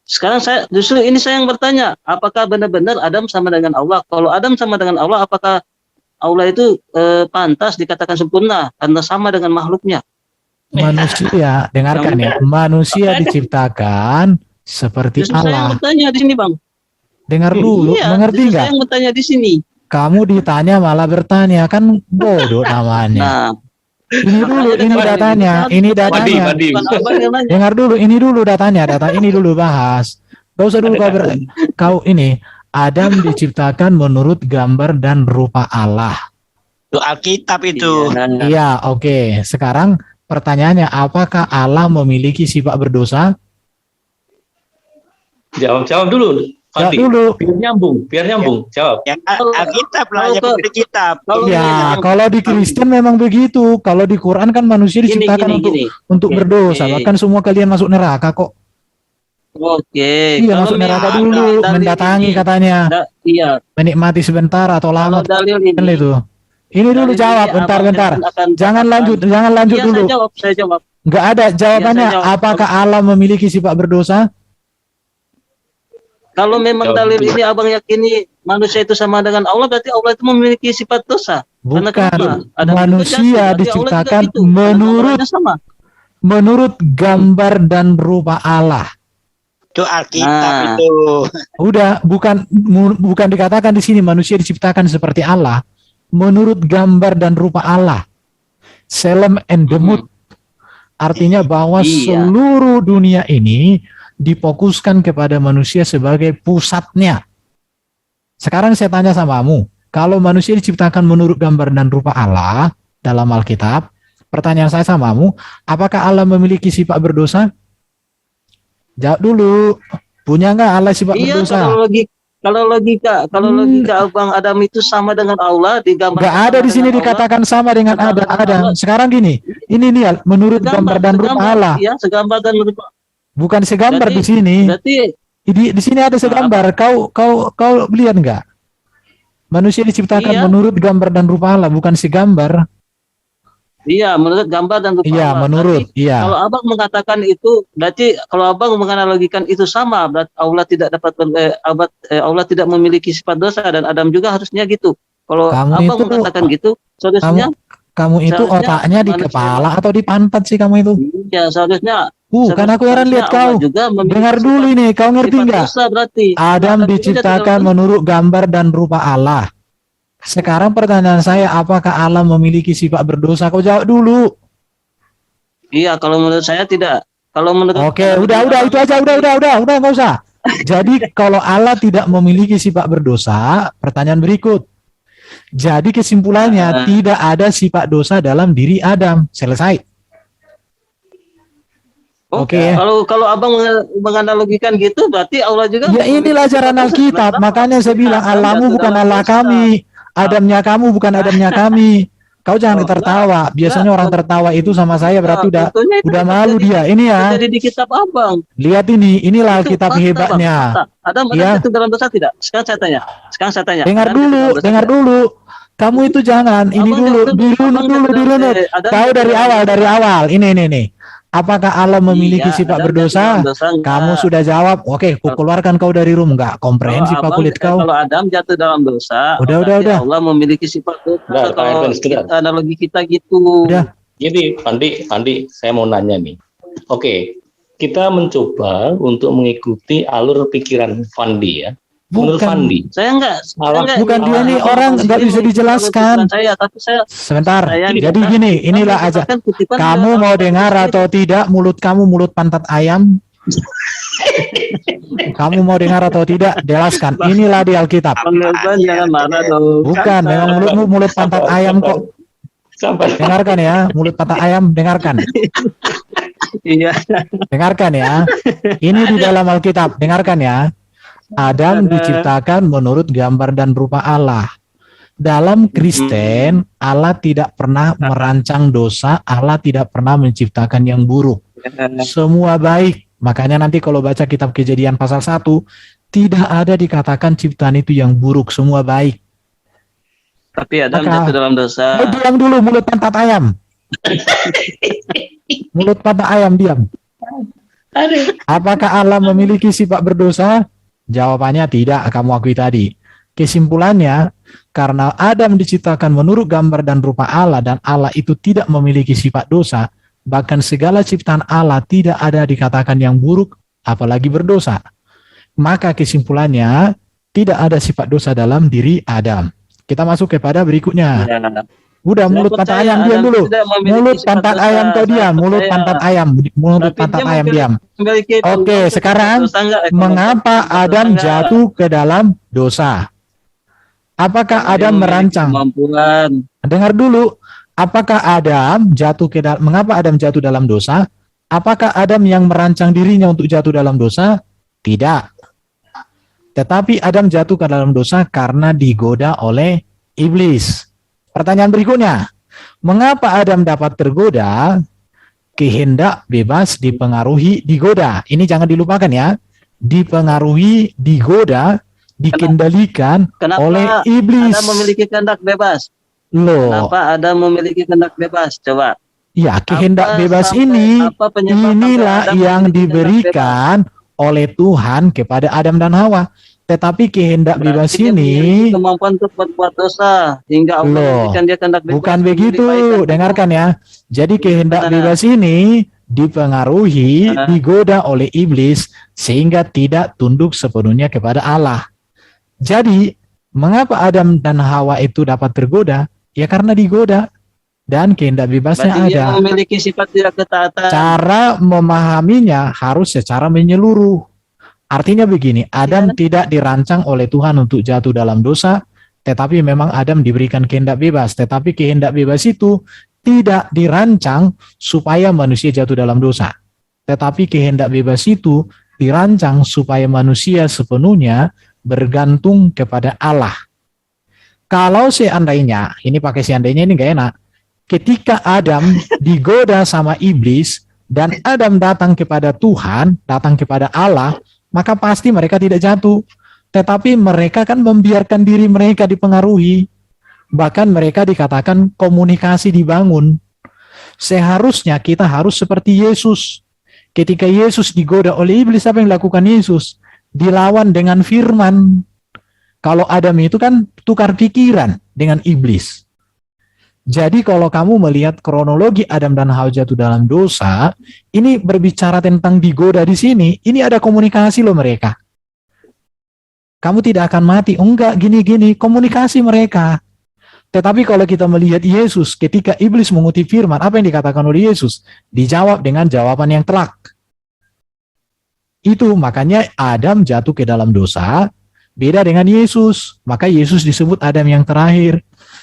sekarang justru saya yang bertanya, apakah benar-benar Adam sama dengan Allah? Kalau Adam sama dengan Allah, apakah Allah itu pantas dikatakan sempurna karena sama dengan makhluknya? Manusia, dengarkan ya, manusia diciptakan seperti Justru saya yang Allah. bertanya di sini, Bang. Dengar dulu, Iya, mengerti justru nggak? saya yang bertanya di sini. Kamu ditanya malah bertanya, kan bodoh namanya. Nah, Ini dulu, ini datanya, ini datanya. Madi. bukan abang yang nanya. Dengar dulu, ini dulu datanya, data ini dulu bahas. Gak usah dulu kau ini. Adam diciptakan menurut gambar dan rupa Allah. Itu Alkitab itu. Iya, oke. Sekarang pertanyaannya, apakah Allah memiliki sifat berdosa? Jawab dulu. Jawab Fandi. dulu. Biar nyambung. Jawab. Yang Alkitab lah, yang berbeda kitab. Ya, kalau di Kristen memang begitu. Kalau di Quran kan manusia diciptakan untuk berdosa. Bahkan semua kalian masuk neraka kok. Oke. Iya, masuk neraka dulu, mendatangi katanya. Iya. Menikmati sebentar atau lama. Dalil ini. Itu. Ini dulu jawab, bentar. Jangan lanjut dulu. Saya jawab. Enggak ada jawabannya. Apakah Allah memiliki sifat berdosa? Kalau memang dalil ini abang yakini manusia itu sama dengan Allah, berarti Allah itu memiliki sifat dosa. Bukan. Ada Manusia diciptakan menurut gambar dan rupa Allah. Itu Alkitab itu. Udah, bukan dikatakan di sini manusia diciptakan seperti Allah, menurut gambar dan rupa Allah. Selem and Demut. Artinya bahwa seluruh dunia ini difokuskan kepada manusia sebagai pusatnya. Sekarang saya tanya samamu, kalau manusia diciptakan menurut gambar dan rupa Allah dalam Alkitab, pertanyaan saya samamu, apakah Allah memiliki sifat berdosa? Jawab dulu. Punya nggak Allah sifat berdosa? Kalau logika Abang Adam itu sama dengan Allah di gambar. Nggak ada di sini dikatakan sama dengan Adam. Sekarang gini, ini nih menurut gambar dan rupa Allah. Ya, segambar dan rupa. Bukan segambar di sini. Berarti di sini ada segambar. Kau lihat nggak? Manusia diciptakan menurut gambar dan rupa Allah, bukan segambar. Iya, menurut gambar dan rupa Allah. Menurut. Kalau abang mengatakan itu, berarti kalau abang menganalogikan itu sama, berarti Allah tidak dapat Allah tidak memiliki sifat dosa dan Adam juga harusnya gitu. Kalau abang mengatakan gitu, seharusnya kamu itu otaknya di kepala atau di pantat sih kamu itu? Iya, seharusnya. Kan aku heran lihat kau. Dengar dulu ini, kau ngerti nggak? Adam diciptakan menurut gambar dan rupa Allah. Sekarang pertanyaan saya, apakah Allah memiliki sifat berdosa? Kau jawab dulu. Iya, kalau menurut saya tidak. Kalau menurut Oke, udah itu aja, udah nggak usah. Jadi kalau Allah tidak memiliki sifat berdosa, pertanyaan berikut. Jadi kesimpulannya tidak ada sifat dosa dalam diri Adam. Selesai. Oke. Kalau abang menganalogikan gitu, berarti Allah juga. Ya inilah ajaran Alkitab. Makanya saya bilang Allahmu bukan Allah kami. Adamnya kamu bukan Adamnya kami. Kau jangan tertawa. Biasanya orang tertawa itu sama saya berarti udah malu dia. Ini ya. Jadi di kitab abang. Lihat ini, inilah Alkitab hebatnya. Adam itu dalam dosa tidak? Sekarang saya tanya. Dengar dulu. Kamu itu jangan. Ini dulu. Dirunut. Kau dari awal. Ini. Apakah Allah memiliki sifat berdosa? Kamu sudah jawab. Oke, kukeluarkan kau dari room. Enggak komprehensif kulit kau. Kalau Adam jatuh dalam dosa, udah. Allah memiliki sifat dosa. Kalau analogi kita gitu. Udah. Jadi, Pandi, saya mau nanya nih. Oke, kita mencoba untuk mengikuti alur pikiran Fandi ya. Menurut Bukan. Fandi, Saya enggak, Bukan dia nih orang nggak bisa dijelaskan. Saya, tapi saya Sebentar. Saya Jadi gini, inilah aja. katakan kutipan Kamu dalam mau dengar atau tidak? Mulut kamu mulut pantat ayam. Kamu mau dengar atau tidak? Jelaskan. Inilah di Alkitab. Bang Irfan jangan marah dong. Bukan, memang mulutmu mulut pantat ayam kok. sampai Dengarkan ya, mulut pantat ayam, dengarkan. Iya. Dengarkan ya. Ini di dalam Alkitab, dengarkan ya. Adam diciptakan menurut gambar dan rupa Allah. Dalam Kristen, Allah tidak pernah merancang dosa, Allah tidak pernah menciptakan yang buruk. Semua baik. Makanya nanti kalau baca kitab Kejadian pasal 1, tidak ada dikatakan ciptaan itu yang buruk, semua baik. Tapi Adam Maka- jatuh dalam dosa. Diam dulu mulut pantat ayam. Mulut pantat ayam, diam. Apakah Allah memiliki sifat berdosa? Jawabannya tidak, kamu akui tadi. Kesimpulannya, karena Adam diciptakan menurut gambar dan rupa Allah dan Allah itu tidak memiliki sifat dosa, bahkan segala ciptaan Allah tidak ada dikatakan yang buruk, apalagi berdosa. Maka kesimpulannya, tidak ada sifat dosa dalam diri Adam. Kita masuk kepada berikutnya. Ya. Udah, mulut Saya pantat percaya ayam diam Adam dulu. tidak memiliki Mulut sifat pantat dosa. ayam kau Saya diam. Mulut percaya. pantat ayam. Mulut Tapi pantat dia ayam diam. memiliki Oke, dosa sekarang enggak? mengapa Dosa Adam enggak? jatuh ke dalam dosa? Apakah Dia Adam memiliki merancang? kemampuan. Dengar dulu. Apakah Adam jatuh ke dalam? Mengapa Adam jatuh dalam dosa? Apakah Adam yang merancang dirinya untuk jatuh dalam dosa? Tidak. Tetapi Adam jatuh ke dalam dosa karena digoda oleh iblis. Pertanyaan berikutnya, mengapa Adam dapat tergoda? Kehendak bebas dipengaruhi, digoda. Ini jangan dilupakan ya. Dipengaruhi, digoda, dikendalikan Kenapa oleh iblis. Adam memiliki kehendak bebas? Loh, Kenapa Adam memiliki kehendak bebas? Coba. ya kehendak Apa bebas sampai- ini, apa penyebab inilah sampai Adam yang memiliki kehendak diberikan oleh Tuhan kepada Adam dan Hawa. Tetapi kehendak bebas Berarti dia memiliki ini, kemampuan untuk berbuat dosa hingga Allah Loh, memberikan dia kehendak bebas. bukan untuk begitu. dibaikan. Dengarkan ya. Jadi kehendak Gimana? bebas ini dipengaruhi, Ah. digoda oleh iblis sehingga tidak tunduk sepenuhnya kepada Allah. Jadi, mengapa Adam dan Hawa itu dapat tergoda? Ya karena digoda dan kehendak bebasnya Berarti dia ada. memiliki sifat tidak ketaatan. Cara memahaminya harus secara menyeluruh. Artinya begini, Adam tidak dirancang oleh Tuhan untuk jatuh dalam dosa, tetapi memang Adam diberikan kehendak bebas. Tetapi kehendak bebas itu tidak dirancang supaya manusia jatuh dalam dosa. Tetapi kehendak bebas itu dirancang supaya manusia sepenuhnya bergantung kepada Allah. Kalau seandainya, ini pakai seandainya ini nggak enak, ketika Adam digoda sama iblis dan Adam datang kepada Tuhan, datang kepada Allah, maka pasti mereka tidak jatuh. Tetapi mereka kan membiarkan diri mereka dipengaruhi. Bahkan mereka dikatakan komunikasi dibangun. Seharusnya kita harus seperti Yesus. Ketika Yesus digoda oleh iblis, apa yang dilakukan Yesus? Dilawan dengan firman. Kalau Adam itu kan tukar pikiran dengan iblis. Jadi kalau kamu melihat kronologi Adam dan Hawa jatuh dalam dosa, ini berbicara tentang digoda di sini, ini ada komunikasi loh mereka. Kamu tidak akan mati, enggak gini-gini, komunikasi mereka. Tetapi kalau kita melihat Yesus, ketika iblis mengutip firman, apa yang dikatakan oleh Yesus? Dijawab dengan jawaban yang telak. Itu makanya Adam jatuh ke dalam dosa, beda dengan Yesus. Maka Yesus disebut Adam yang terakhir.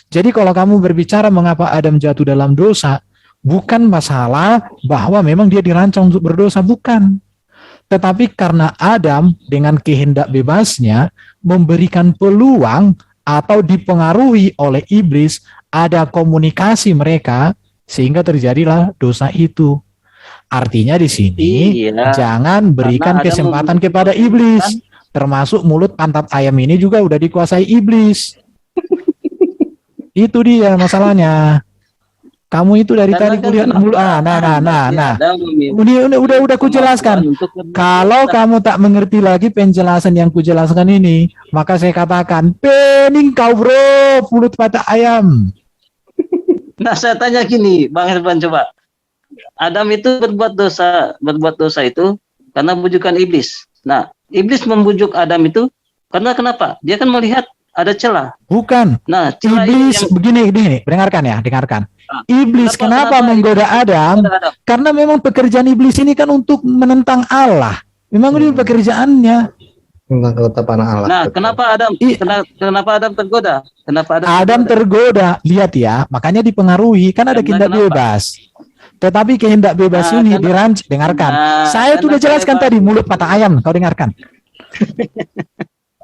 Jadi kalau kamu berbicara mengapa Adam jatuh dalam dosa, bukan masalah bahwa memang dia dirancang untuk berdosa, bukan. Tetapi karena Adam dengan kehendak bebasnya memberikan peluang atau dipengaruhi oleh iblis, ada komunikasi mereka sehingga terjadilah dosa itu. Artinya di sini Iya. jangan berikan Karena Adam kesempatan memiliki kepada kekuatan. iblis. Termasuk mulut pantat ayam ini juga udah dikuasai iblis. Itu dia masalahnya. Kamu itu dari Karena tadi kan kulihat mulut. Nah. Adam memiliki Ini udah kujelaskan. kemampuan untuk berbuat Kalau dosa. kamu tak mengerti lagi penjelasan yang kujelaskan ini, maka saya katakan, pening kau bro, mulut patah ayam. Nah, saya tanya gini, Bang Irfan, coba. Adam itu berbuat dosa itu karena bujukan iblis. Nah, iblis membujuk Adam itu karena kenapa? Dia kan melihat ada celah. Bukan. Nah, celah Iblis begini, dengarkan ya, dengarkan. Iblis kenapa menggoda Adam? Karena memang pekerjaan iblis ini kan untuk menentang Allah. Memang ini pekerjaannya. Tentang ketetapan Allah. Nah, kenapa Adam tergoda? Kenapa Adam tergoda? Lihat ya, makanya dipengaruhi, kan ada kehendak bebas. Tetapi kehendak bebas ini dengarkan. Saya sudah jelaskan tadi, mulut mata ayam, kau dengarkan.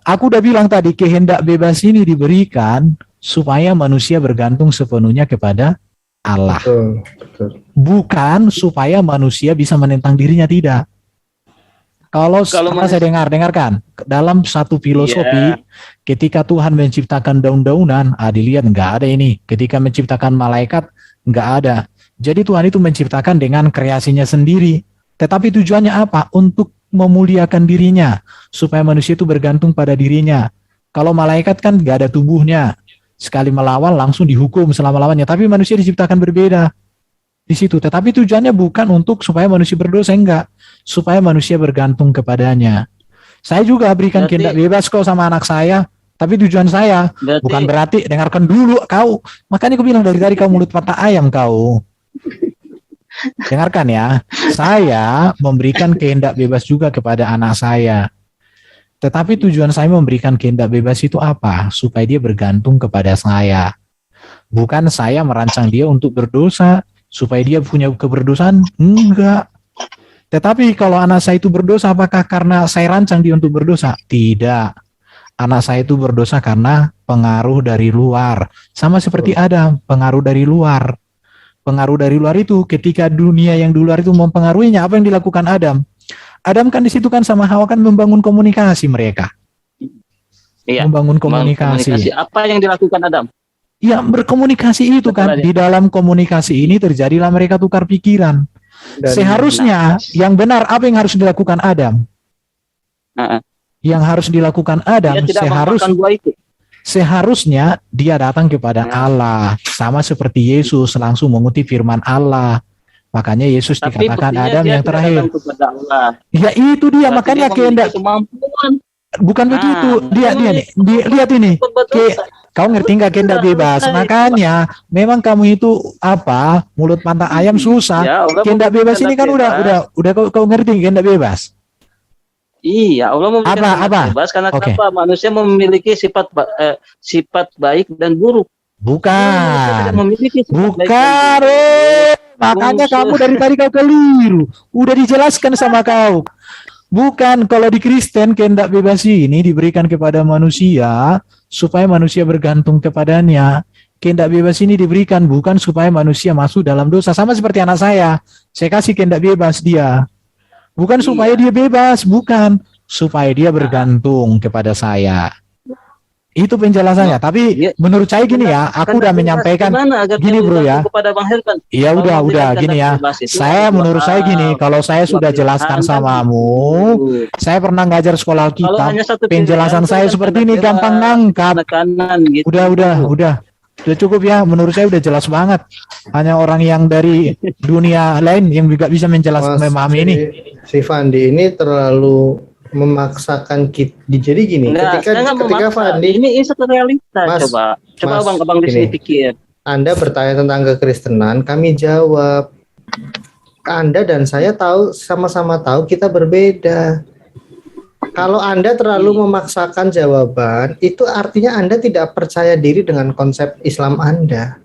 Aku udah bilang tadi, kehendak bebas ini diberikan supaya manusia bergantung sepenuhnya kepada Allah. Betul. Bukan supaya manusia bisa menentang dirinya, tidak. Kalau saya dengarkan dalam satu filosofi, ketika Tuhan menciptakan daun-daunan, dilihat nggak ada ini. Ketika menciptakan malaikat, nggak ada. Jadi Tuhan itu menciptakan dengan kreasinya sendiri. Tetapi tujuannya apa? Untuk memuliakan dirinya, supaya manusia itu bergantung pada dirinya. Kalau malaikat kan nggak ada tubuhnya, sekali melawan langsung dihukum selama-lamanya. Tapi manusia diciptakan berbeda di situ. Tetapi tujuannya bukan untuk supaya manusia berdosa, enggak. Supaya manusia bergantung kepadanya. Saya juga berikan kehendak bebas kok sama anak saya. Tapi tujuan saya bukan berarti dengarkan dulu kau. Makanya aku bilang dari tadi kau mulut mata ayam kau. Dengarkan ya. Saya memberikan kehendak bebas juga kepada anak saya. Tetapi tujuan saya memberikan kehendak bebas itu apa? Supaya dia bergantung kepada saya. Bukan saya merancang dia untuk berdosa. Supaya dia punya keberdosaan? Enggak. Tetapi kalau anak saya itu berdosa, apakah karena saya rancang dia untuk berdosa? Tidak. Anak saya itu berdosa karena pengaruh dari luar. Sama seperti Adam, pengaruh dari luar. Pengaruh dari luar itu ketika dunia yang di luar itu mempengaruhinya, apa yang dilakukan Adam? Adam kan di situ kan sama Hawa kan membangun komunikasi mereka. Iya. Membangun komunikasi. Apa yang dilakukan Adam? Ya, berkomunikasi itu kan. Di dalam komunikasi ini terjadilah mereka tukar pikiran. Seharusnya yang benar apa yang harus dilakukan Adam? Yang harus dilakukan Adam seharusnya dia datang kepada Allah, sama seperti Yesus langsung mengutip firman Allah. Makanya Yesus dikatakan Adam yang terakhir. Ya itu dia, makanya kehendak bukan begitu. Dia nih, lihat ini. Kau ngerti nggak kehendak bebas? Makanya memang kamu itu apa? Mulut mata ayam susah. Kehendak bebas ini kan udah kau ngerti kehendak bebas? Iya, Allah memberikan kehendak bebas karena kenapa? Manusia memiliki sifat baik dan buruk. Bukan. Makanya kamu dari tadi kau keliru. Udah dijelaskan sama kau. Bukan, kalau di Kristen kehendak bebas ini diberikan kepada manusia supaya manusia bergantung kepadanya. Kehendak bebas ini diberikan bukan supaya manusia masuk dalam dosa. Sama seperti anak saya kasih kehendak bebas dia. Bukan supaya dia bebas, bukan. Supaya dia bergantung kepada saya. Itu penjelasannya. Tapi menurut saya gini ya, aku udah menyampaikan gini bro ya. Iya udah gini ya. Menurut saya gini, kalau saya sudah jelaskan samamu, saya pernah ngajar sekolah Alkitab, penjelasan saya seperti ini gampang nangkap. Udah cukup ya. Menurut saya udah jelas banget. Hanya orang yang dari dunia lain yang juga bisa menjelaskan memahami ini. Si Fandi ini terlalu memaksakan kita. Jadi gini, ketika Fandi ini satu realita. Coba abang di sini pikir. Anda bertanya tentang kekristenan, kami jawab. Anda dan saya tahu, sama-sama tahu kita berbeda. Kalau Anda terlalu memaksakan jawaban, itu artinya Anda tidak percaya diri dengan konsep Islam Anda.